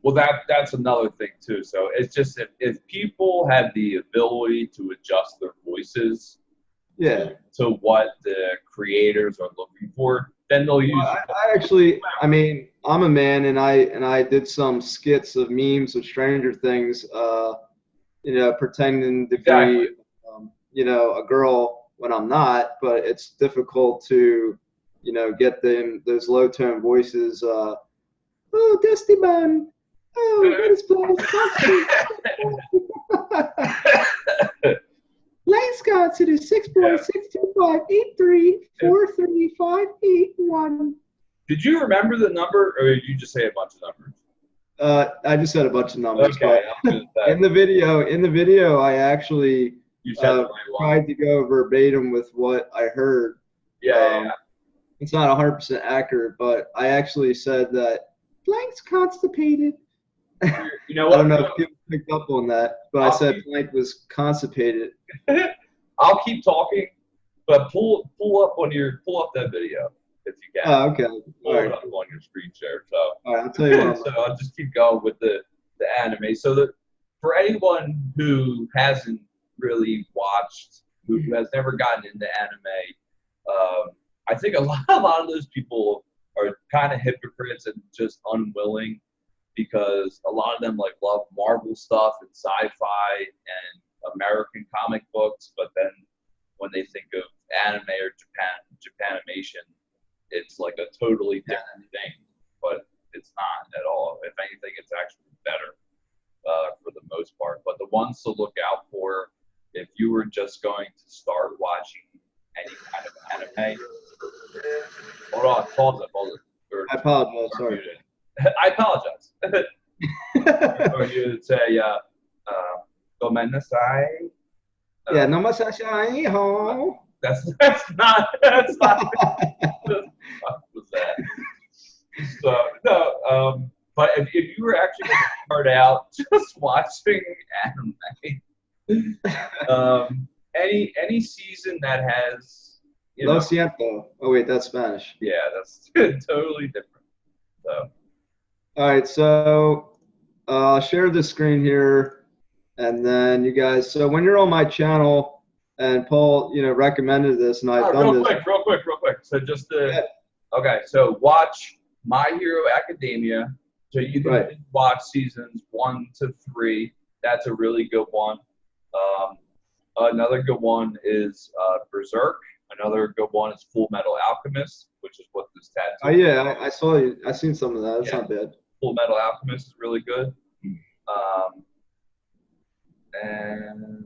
Well, that's another thing too. So it's just if people have the ability to adjust their voices Yeah. to what the creators are looking for, then they'll use Well, I actually, I mean, I'm a man, and I did some skits of memes of Stranger Things, pretending to exactly. be, a girl when I'm not. But it's difficult to, get those low tone voices. Oh, Dusty Bun. Oh, what is Lane Scott to the 6.62583435881. Did you remember the number, or did you just say a bunch of numbers? I just said a bunch of numbers. Okay, But in the video, I actually tried to go verbatim with what I heard. Yeah. It's not 100% accurate, but I actually said that Blank's constipated. You know what? I don't know if people picked up on that, but I said Blank was constipated. I'll keep talking, but pull up that video if you can. Oh, okay. Pull it up on your screen share. So all right, I'll tell you what. So I'll just keep going with the anime. So that for anyone who hasn't really watched, who has never gotten into anime, I think a lot of those people are kind of hypocrites and just unwilling, because a lot of them love Marvel stuff and sci-fi and American comic books, but then when they think of anime or Japanimation, it's like a totally different thing. But it's not at all. If anything, it's actually better for the most part. But the ones to look out for, if you were just going to start watching any kind of anime, hold on, pause it. I apologize. Sorry. I apologize. Or you would say, "Gomennasai." Yeah, namaste ho. That's not. What was that? So no. But if you were actually going to start out just watching anime, any season that has Lo siento. Oh wait, that's Spanish. Yeah, that's totally different. So. All right, so I'll share the screen here, and then you guys. So when you're on my channel, and Paul, recommended this, and I've done this. Real quick. So just okay. So watch My Hero Academia. So you can watch seasons 1 to 3. That's a really good one. Another good one is Berserk. Another good one is Full Metal Alchemist, which is what this tattoo. Oh yeah, I saw you. I seen some of that. It's not bad. Full Metal Alchemist is really good. And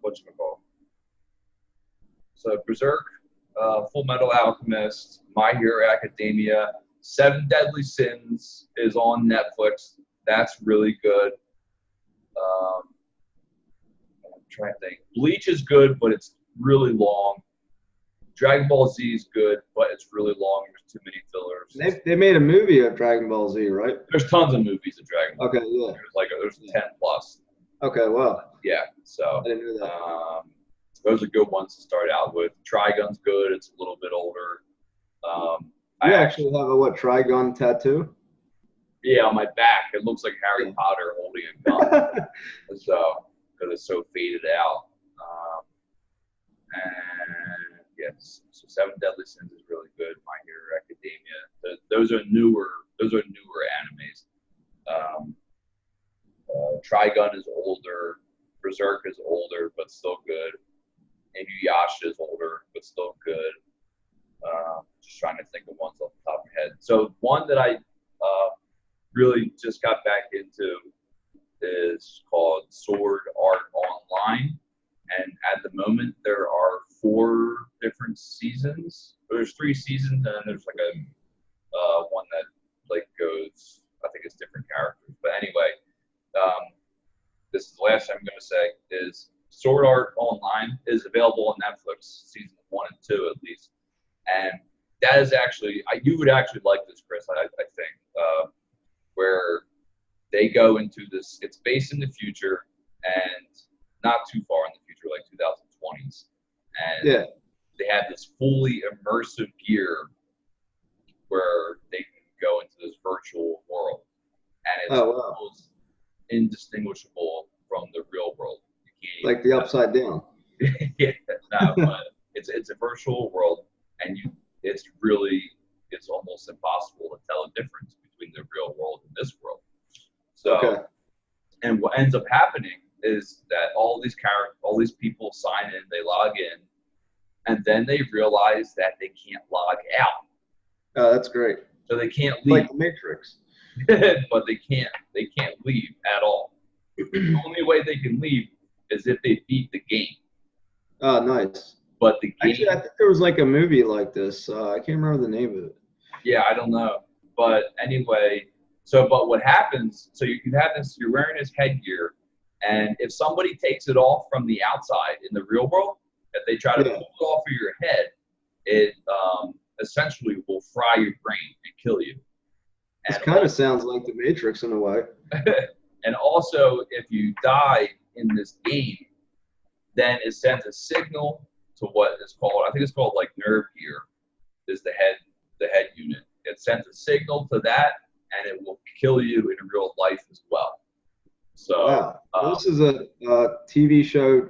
whatchamacallit? So Berserk, Full Metal Alchemist, My Hero Academia, 7 Deadly Sins is on Netflix. That's really good. I'm trying to think. Bleach is good, but it's really long. Dragon Ball Z is good, but it's really long. There's too many fillers. They made a movie of Dragon Ball Z, right? There's tons of movies of Dragon Ball. Okay, yeah. There's 10 plus. Okay, well. Yeah, so I didn't know that. Those are good ones to start out with. Trigun's good. It's a little bit older. You actually have a Trigun tattoo? Yeah, on my back. It looks like Harry Potter holding a gun. So, because it's so faded out. And yes, so 7 Deadly Sins is really good. My Hero Academia. Those are newer animes. Trigun is older. Berserk is older, but still good. Inuyasha is older, but still good. Just trying to think of ones off the top of my head. So one that I really just got back into is called Sword Art Online. And at the moment, there are 4 different seasons. There's 3 seasons, and then there's like a one that like goes, I think it's different characters. But anyway, this is the last thing I'm going to say is Sword Art Online is available on Netflix, season 1 and 2 at least. And that is actually, you would actually like this, Chris, I think, where they go into this, it's based in the future and not too far in the future, like 2020s. And they have this fully immersive gear where they can go into this virtual world. And it's almost indistinguishable from the real world. You can't like the Upside Down. Yeah, no, but it's a virtual world, and it's almost impossible to tell a difference between the real world and this world. So, and what ends up happening is that all these people sign in, they log in, and then they realize that they can't log out. Oh, that's great. So they can't leave. Like the Matrix. But they can't leave at all. The only way they can leave is if they beat the game. Oh, nice. But the game, actually, I think there was like a movie like this. I can't remember the name of it. Yeah, I don't know. But anyway, but what happens? So you have this. You're wearing this headgear, and if somebody takes it off from the outside in the real world, if they try to pull it off of your head, it essentially will fry your brain and kill you. This kind of sounds like the Matrix in a way. And also, if you die in this game, then it sends a signal to what is called, I think it's called like nerve gear, is the head unit. It sends a signal to that, and it will kill you in real life as well. So this is a TV show,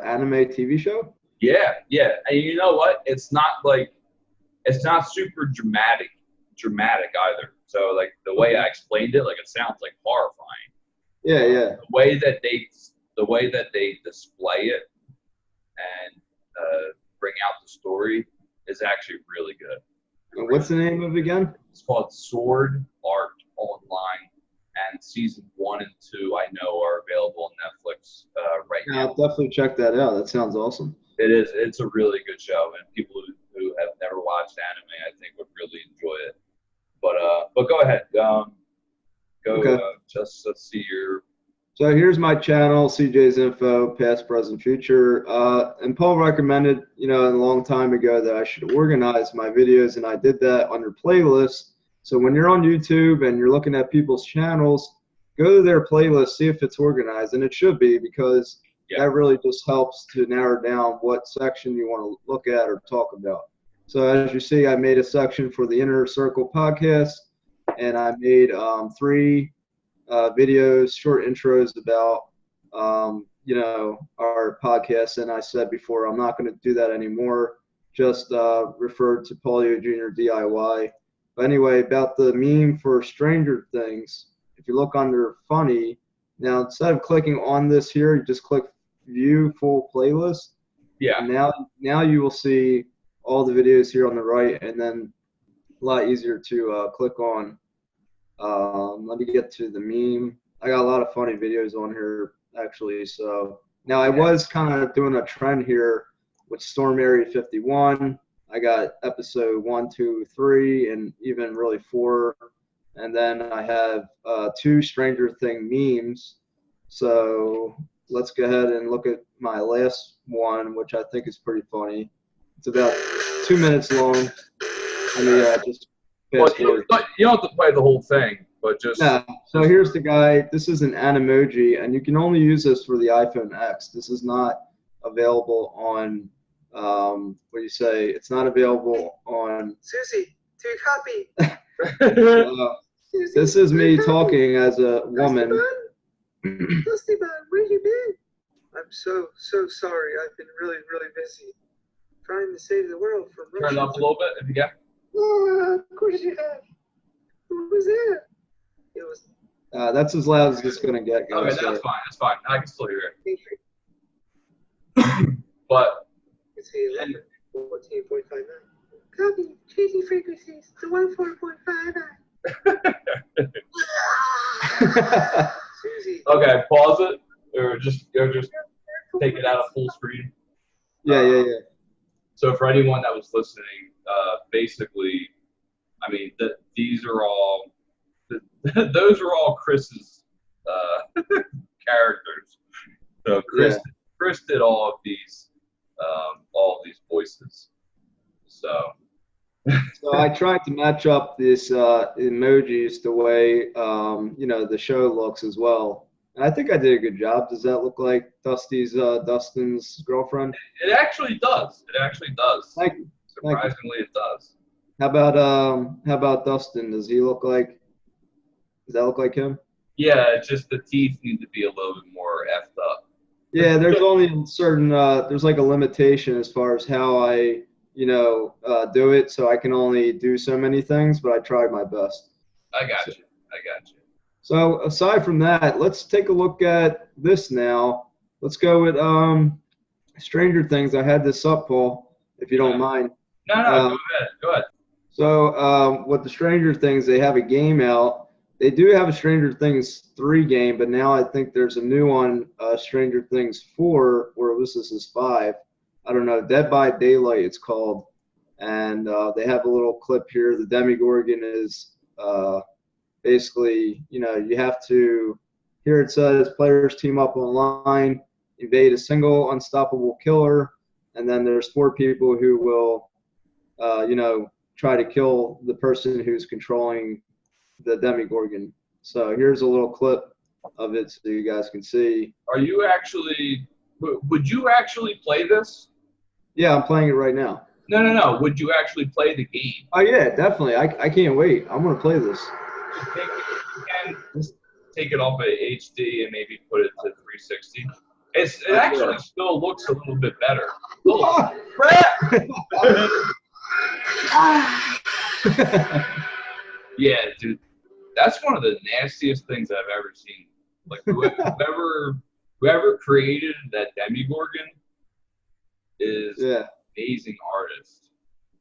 anime TV show. Yeah, and you know what? It's not super dramatic either. So like the way I explained it, like it sounds like horrifying. Yeah. The way that they display it and bring out the story is actually really good. And what's the name of it again? It's called Sword Art Online, and season 1 and 2 I know are available on Netflix right now. I'll definitely check that out. That sounds awesome. It is. It's a really good show, and people who have never watched anime, I think, would really enjoy it. But go ahead. Just let's see your. So here's my channel, CJ's Info, past, present, future. And Paul recommended, a long time ago that I should organize my videos, and I did that under playlists. So when you're on YouTube and you're looking at people's channels, go to their playlist, see if it's organized, and it should be, because that really just helps to narrow down what section you want to look at or talk about. So as you see, I made a section for the Inner Circle podcast, and I made 3 videos, short intros about, our podcast. And I said before, I'm not going to do that anymore. Just referred to Polio Jr. DIY. But anyway, about the meme for Stranger Things, if you look under funny, now instead of clicking on this here, you just click view full playlist. Yeah. And now you will see all the videos here on the right, and then a lot easier to click on. Let me get to the meme. I got a lot of funny videos on here, actually. So now I was kind of doing a trend here with Storm Area 51. I got episode 1, 2, 3, and even really 4. And then I have 2 Stranger Thing memes. So let's go ahead and look at my last one, which I think is pretty funny. It's about 2 minutes long. Let me just fast forward. You don't have to play the whole thing, but just. Yeah. So here's the guy. This is an Animoji, and you can only use this for the iPhone X. This is not available on. What do you say? It's not available on. Susie, do you copy? This is me talking as a woman. Dusty man, where you been? I'm so sorry. I've been really busy trying to save the world from Russia. Turn it up a little bit if you can. Oh, of course you have. Who was there? It was. That's as loud as it's gonna get, guys. Okay, that's fine. That's fine. I can still hear it. But. It's 14:45 now. Copy. Changing frequencies to 14.5. Susie. Okay, pause it, or just take it out of full screen. Yeah. So for anyone that was listening, basically, I mean, these are all, those are all Chris's characters. So Chris did all of these voices. So I tried to match up this emojis the way the show looks as well. And I think I did a good job. Does that look like Dustin's girlfriend? it actually does. It actually does. Thank you. Surprisingly, it does. How about Dustin? Does that look like him? Yeah, it's just the teeth need to be a little bit more effed up. Yeah, there's only certain there's like a limitation as far as how I do it, so I can only do so many things, but I tried my best. I got you. So aside from that, let's take a look at this now. Let's go with Stranger Things. I had this up, Paul, if you don't mind. No, go ahead. So with the Stranger Things, they have a game out. They do have a Stranger Things 3 game, but now I think there's a new one, Stranger Things 4, or this is 5. I don't know, Dead by Daylight it's called. And they have a little clip here. The Demogorgon is basically, you have to, here it says, players team up online, evade a single unstoppable killer, and then there's 4 people who will, try to kill the person who's controlling the Demogorgon. So here's a little clip of it so you guys can see. Would you actually play this? Yeah, I'm playing it right now. No. Would you actually play the game? Oh yeah, definitely. I can't wait. I'm gonna play this. You can take it off of HD and maybe put it to 360. It actually still looks a little bit better. Oh, crap! Yeah, dude, that's one of the nastiest things I've ever seen. Like whoever created that Demogorgon is an amazing artist.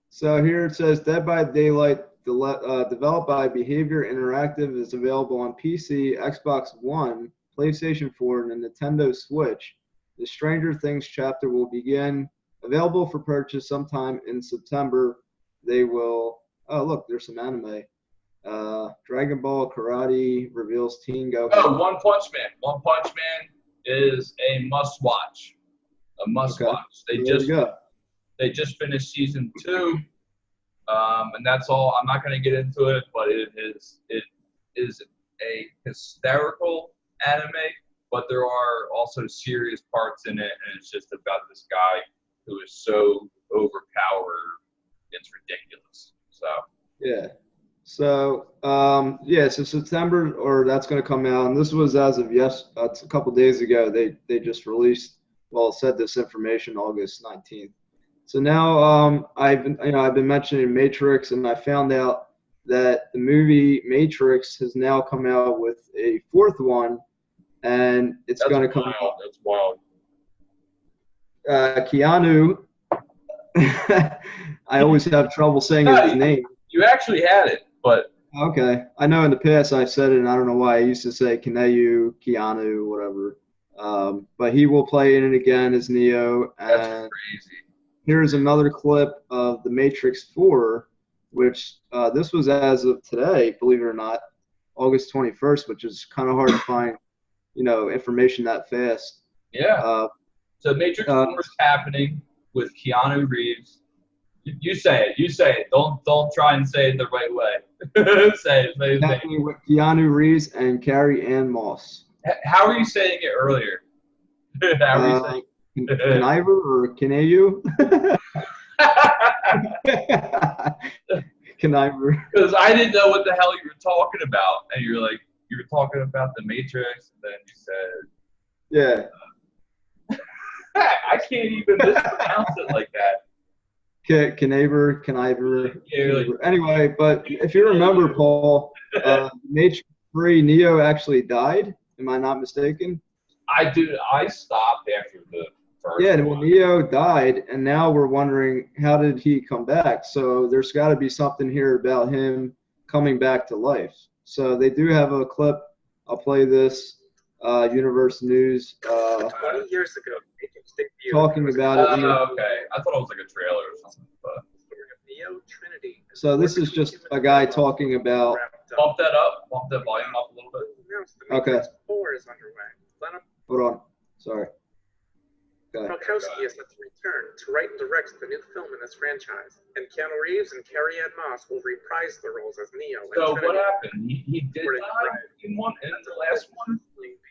So here it says Dead by Daylight, developed by Behavior Interactive, is available on PC, Xbox One, PlayStation 4, and the Nintendo Switch. The Stranger Things chapter will begin available for purchase sometime in September. They will. Oh, look, there's some anime. Dragon Ball Karate reveals Teen Gohan. Oh, One Punch Man. One Punch Man is a must-watch. A must-watch. They just finished season 2, and that's all. I'm not going to get into it, but it is a hysterical anime. But there are also serious parts in it, and it's just about this guy who is so overpowered, it's ridiculous. So so September, or that's going to come out, and this was as of a couple days ago. They just released, said this information August 19th. So now I've been mentioning Matrix, and I found out that the movie Matrix has now come out with a 4th one, and it's going to come out. That's wild. Keanu. I always have trouble saying his name. You actually had it, but okay. I know in the past I've said it, and I don't know why. I used to say Keanu, whatever. But he will play in it again as Neo. That's crazy. Here's another clip of The Matrix 4, which this was as of today, believe it or not, August 21st, which is kind of hard to find, information that fast. Yeah. So Matrix 4 is happening with Keanu Reeves. You say it. Don't try and say it the right way. say it. Happening with Keanu Reeves and Carrie Ann Moss. How are you saying it earlier? How are you saying it? Kniver or Kanayu? Kniver. Because I didn't know what the hell you were talking about, and you were talking about the Matrix, and then you said, I can't even mispronounce it like that. Kniver. Anyway, but if you remember, Paul, Matrix 3, Neo actually died. Am I not mistaken? I stopped after the first Yeah, well, one. Neo died, and now we're wondering how did he come back? So there's got to be something here about him coming back to life. So they do have a clip. I'll play this. Universe News 20 years ago, Matrix debuted. talking about it. Oh, okay. I thought it was like a trailer or something. But Neo-Trinity. So this is just a guy talking about. bump that up. Bump that volume up a little bit. Okay. 4 is underway. Hold on. Sorry. Okay. Tarkovsky is set to return to write and direct the new film in this franchise, and Keanu Reeves and Carrie-Anne Moss will reprise their roles as Neo. So and what Trinity. happened? He did die in the last one?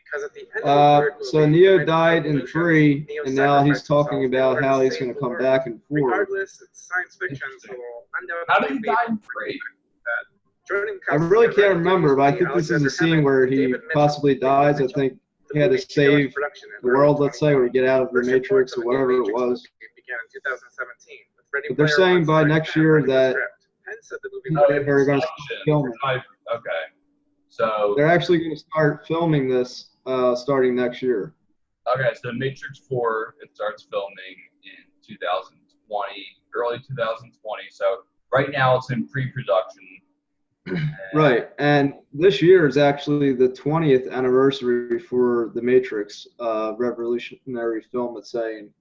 Because at the end of the third movie, So Neo Trinity died in Revolution, 3, Neo and now he's sacrificed talking himself in about order to how he's save going to the come world. back in 4. Regardless, it's science fiction, so we'll How did undoubtedly he be die in 3? I really can't remember, but I think this is a scene where he possibly dies. I think he had to save the world, let's say, or get out of the Matrix or whatever it was. Began in 2017. But they're saying by next year that they're going to start filming. Okay. So They're actually going to start filming this starting next year. okay, so Matrix 4 it starts filming in 2020, early 2020. So right now it's in pre-production. Right, and this year is actually the 20th anniversary for the Matrix revolutionary film. It's saying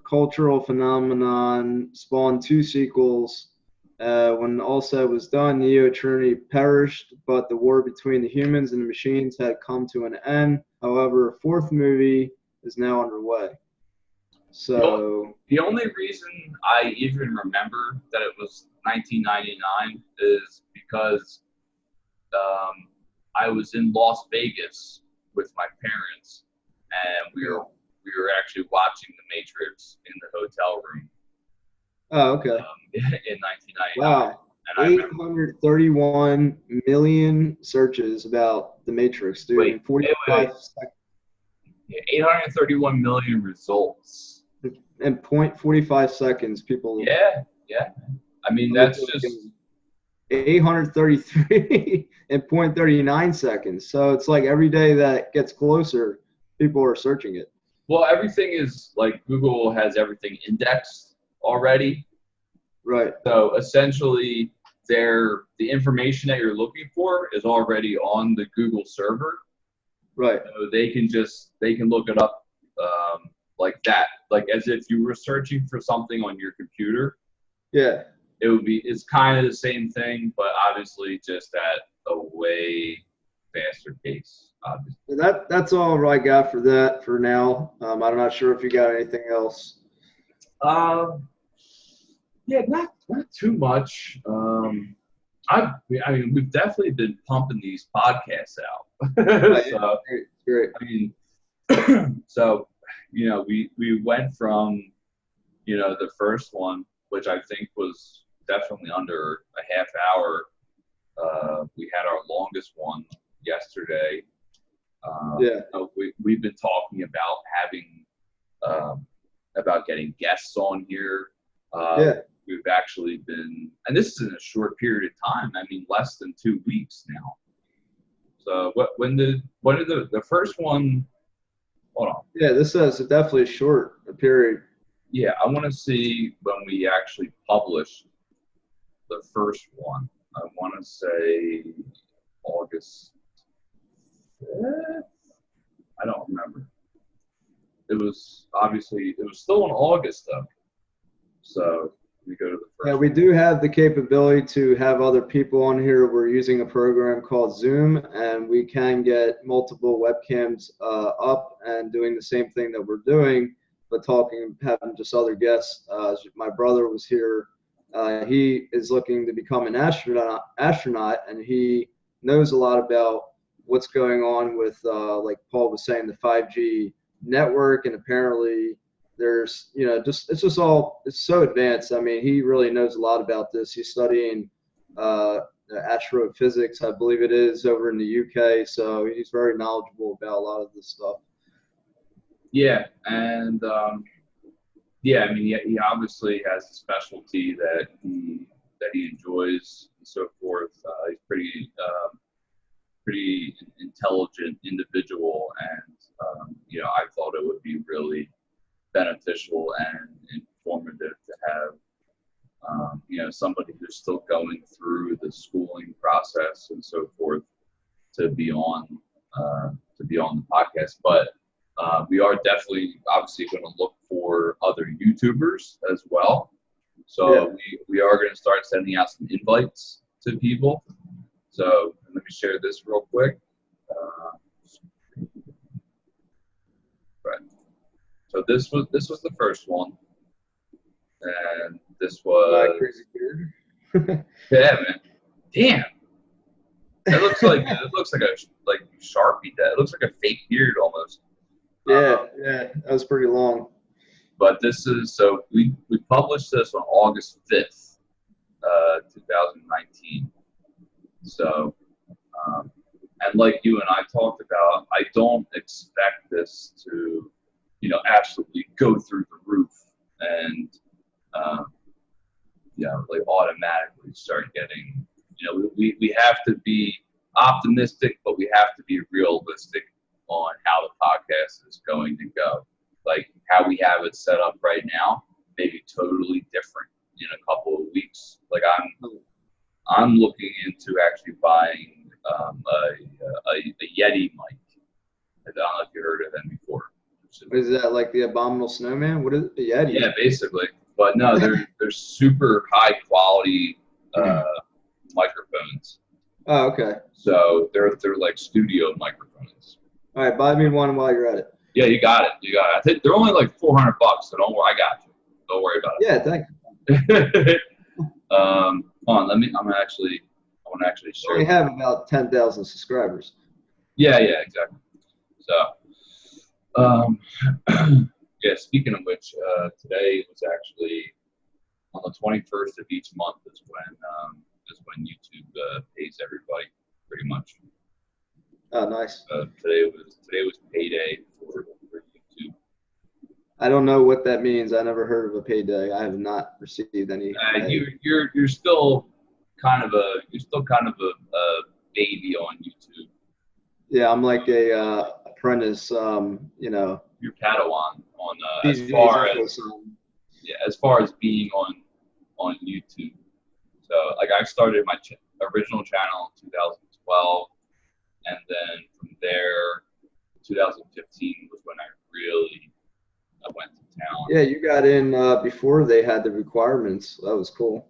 cultural phenomenon, spawned 2 sequels. When all said was done, Neo&Trinity perished, but the war between the humans and the machines had come to an end. However, a 4th movie is now underway. So the only reason I even remember that it was 1999 is because I was in Las Vegas with my parents, and we were actually watching The Matrix in the hotel room. Oh, okay. In 1999. Wow. And 831 million searches about the Matrix, dude. Wait, in 45 seconds. 831 million results. In 0.45 seconds, people. Yeah. I mean, that's just 833 in 0.39 seconds. So it's like every day that gets closer, people are searching it. well, everything is like Google has everything indexed already. Right. So essentially, the information that you're looking for is already on the Google server. Right. So they can look it up like that, like as if you were searching for something on your computer. Yeah. It's kind of the same thing, but obviously just at a way faster pace. Obviously. That's all I got for that for now. I'm not sure if you got anything else. Yeah, not too much. I mean, we've definitely been pumping these podcasts out. So, Great. I mean, so we went from the first one, which I think was definitely under a half hour. We had our longest one yesterday. Yeah. We've been talking about having about getting guests on here. Yeah. We've actually been, and this is in a short period of time. I mean, less than 2 weeks now. So when did the first one? Hold on. Yeah, this says definitely short a period. Yeah, I want to see when we actually published the first one. I want to say August 5th? I don't remember. It was still in August though. So we go to the first. Yeah, we do have the capability to have other people on here. We're using a program called Zoom, and we can get multiple webcams up and doing the same thing that we're doing, but having just other guests. My brother was here. He is looking to become an astronaut, and he knows a lot about what's going on with, like Paul was saying, the 5G network, and apparently there's, it's so advanced. I mean, he really knows a lot about this. He's studying astrophysics, I believe it is, over in the UK. So he's very knowledgeable about a lot of this stuff. Yeah, and I mean, he obviously has a specialty that he enjoys and so forth. He's pretty intelligent individual, and I thought it would be beneficial and informative to have, somebody who's still going through the schooling process and so forth to be on the podcast. But we are definitely obviously going to look for other YouTubers as well. So we are going to start sending out some invites to people. So let me share this real quick. Right. So this was the first one, and this was Crazy beard. yeah, man. Damn. It looks like a Sharpie. It looks like a fake beard almost. Yeah, that was pretty long. But this is so we published this on August 5th, 2019. So, and like you and I talked about, I don't expect this to, absolutely go through the roof and, like automatically start getting, we have to be optimistic, but we have to be realistic on how the podcast is going to go. Like how we have it set up right now, maybe totally different in a couple of weeks. Like I'm looking into actually buying a Yeti mic. I don't know if you heard of them before. Is that like the Abominable Snowman? What is it? The Yeti? Yeah, basically. But no, they're super high quality microphones. Oh, okay. So they're like studio microphones. All right, buy me one while you're at it. Yeah, you got it. I think they're only like $400, so don't worry. I got you. Don't worry about it. Yeah, thanks. Hold on. I want to actually share. We have about 10,000 subscribers. Yeah, exactly. So, yeah. Speaking of which, today was actually on the 21st of each month is when YouTube pays everybody pretty much. Oh, nice. Today was payday for YouTube. I don't know what that means. I never heard of a payday. I have not received any. You're still kind of a baby on YouTube. Yeah, I'm like a apprentice. You're Padawan on as far as being on YouTube. So like I started my original channel in 2012, and then from there, 2015 was when I went to town. Yeah, you got in before they had the requirements. That was cool.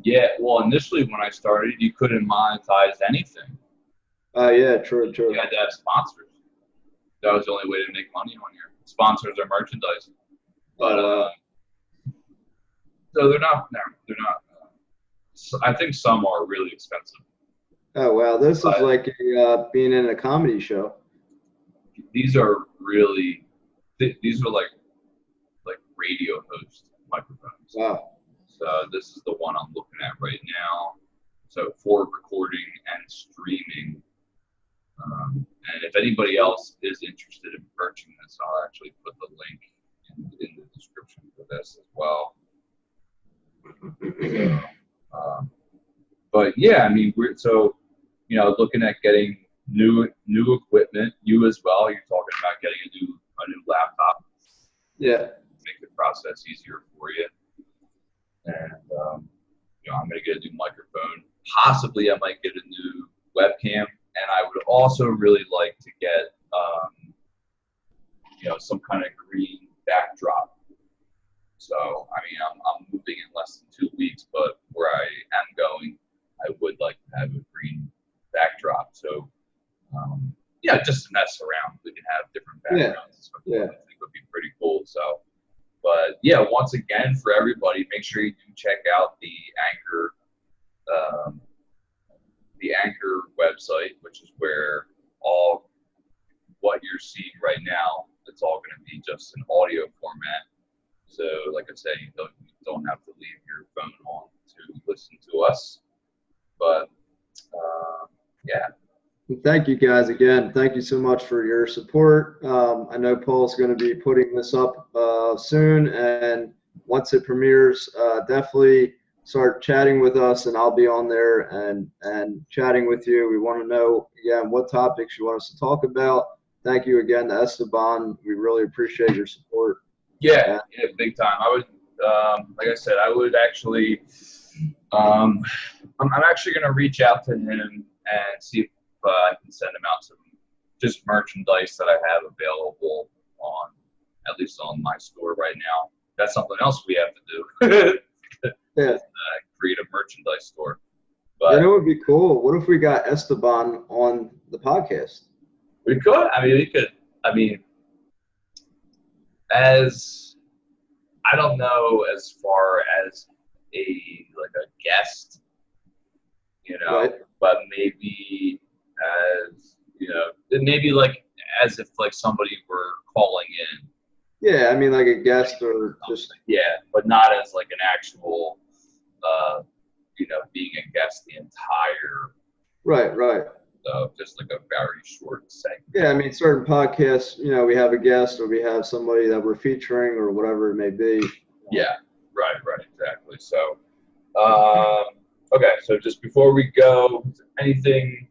Yeah, well, initially when I started, you couldn't monetize anything. Yeah, true. You had to have sponsors. That was the only way to make money on here. Sponsors or merchandise. But so they're not. I think some are really expensive. Oh wow, this is like being in a comedy show. These are really. These are like radio host microphones. Wow. So this is the one I'm looking at right now. So for recording and streaming. And if anybody else is interested in purchasing this, I'll actually put the link in the description for this as well. So, but yeah, I mean, we're looking at getting new equipment. You as well. You're talking about getting a new laptop. Yeah. Make the process easier for you. And I'm gonna get a new microphone. Possibly, I might get a new webcam. And I would also really like to get, some kind of green backdrop. So, I mean, I'm moving in less than 2 weeks, but where I am going, I would like to have a green backdrop. So, just to mess around, we can have different backgrounds. Yeah. I think would be pretty cool. So, but yeah, once again, for everybody, make sure you do check out the Anchor website, which is where all what you're seeing right now, it's all going to be just an audio format. So, like I say, you don't have to leave your phone on to listen to us. But yeah. Thank you guys again. Thank you so much for your support. I know Paul's going to be putting this up soon, and once it premieres, definitely start chatting with us, and I'll be on there and chatting with you. We want to know again what topics you want us to talk about. Thank you again to Esteban. We really appreciate your support. Yeah, big time. I would, like I said, I would actually, I'm actually going to reach out to him and see if I can send him out some just merchandise that I have available on, at least on my store right now. That's something else we have to do. Yeah. Create a merchandise store. But you know what would be cool? What if we got Esteban on the podcast? We could. I mean, we could. I mean, as I don't know as far as a guest, Right. but maybe as maybe like as if like somebody were calling in. Yeah, I mean like a guest or just. Yeah, but not as like an actual, being a guest the entire. Right. So just like a very short segment. Yeah, I mean certain podcasts, we have a guest or we have somebody that we're featuring or whatever it may be. Yeah, right, exactly. So, okay, so just before we go, anything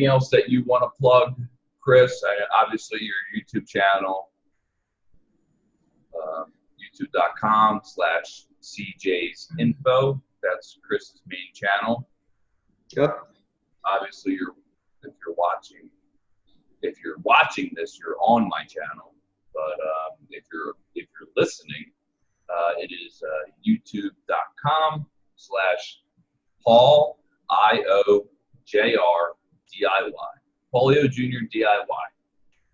else that you want to plug, Chris? Obviously, your YouTube channel, youtube.com/CJsInfo. That's Chris's main channel. Yep. Obviously, if you're watching this, you're on my channel. But if you're listening, it is youtube.com/Paul IOJR DIY. Paulio Jr. DIY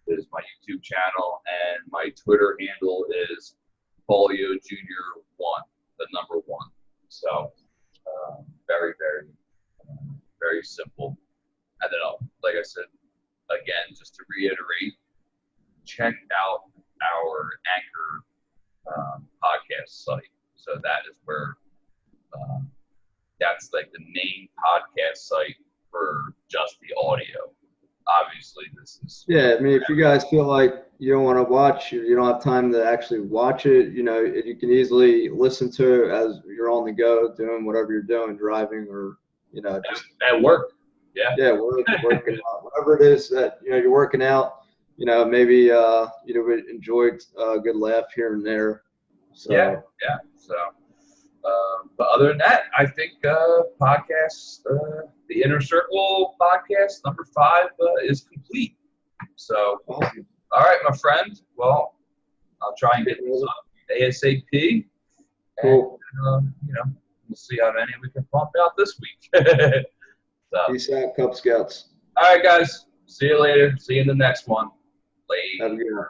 is my YouTube channel, and my Twitter handle is Paulio Jr. 1, the number 1. So very, very, very simple. And then, like I said, again, just to reiterate, check out our Anchor podcast site. So that is where that's like the main podcast site for just the audio. Obviously, this is. Yeah, I mean, if you guys feel like you don't want to watch, you don't have time to actually watch it, you can easily listen to it as you're on the go, doing whatever you're doing, driving or, just at work. Yeah. Yeah, working out. Whatever it is that, you're working out, maybe, you would enjoy a good laugh here and there. So. Yeah. So, but other than that, I think podcast, the Inner Circle podcast, number 5, is complete. So, Awesome. All right, my friend. Well, I'll try and get this up ASAP. Cool. And, we'll see how many we can pump out this week. So, Peace out, Cub Scouts. all right, guys. See you later. See you in the next one. Later. Have a good one.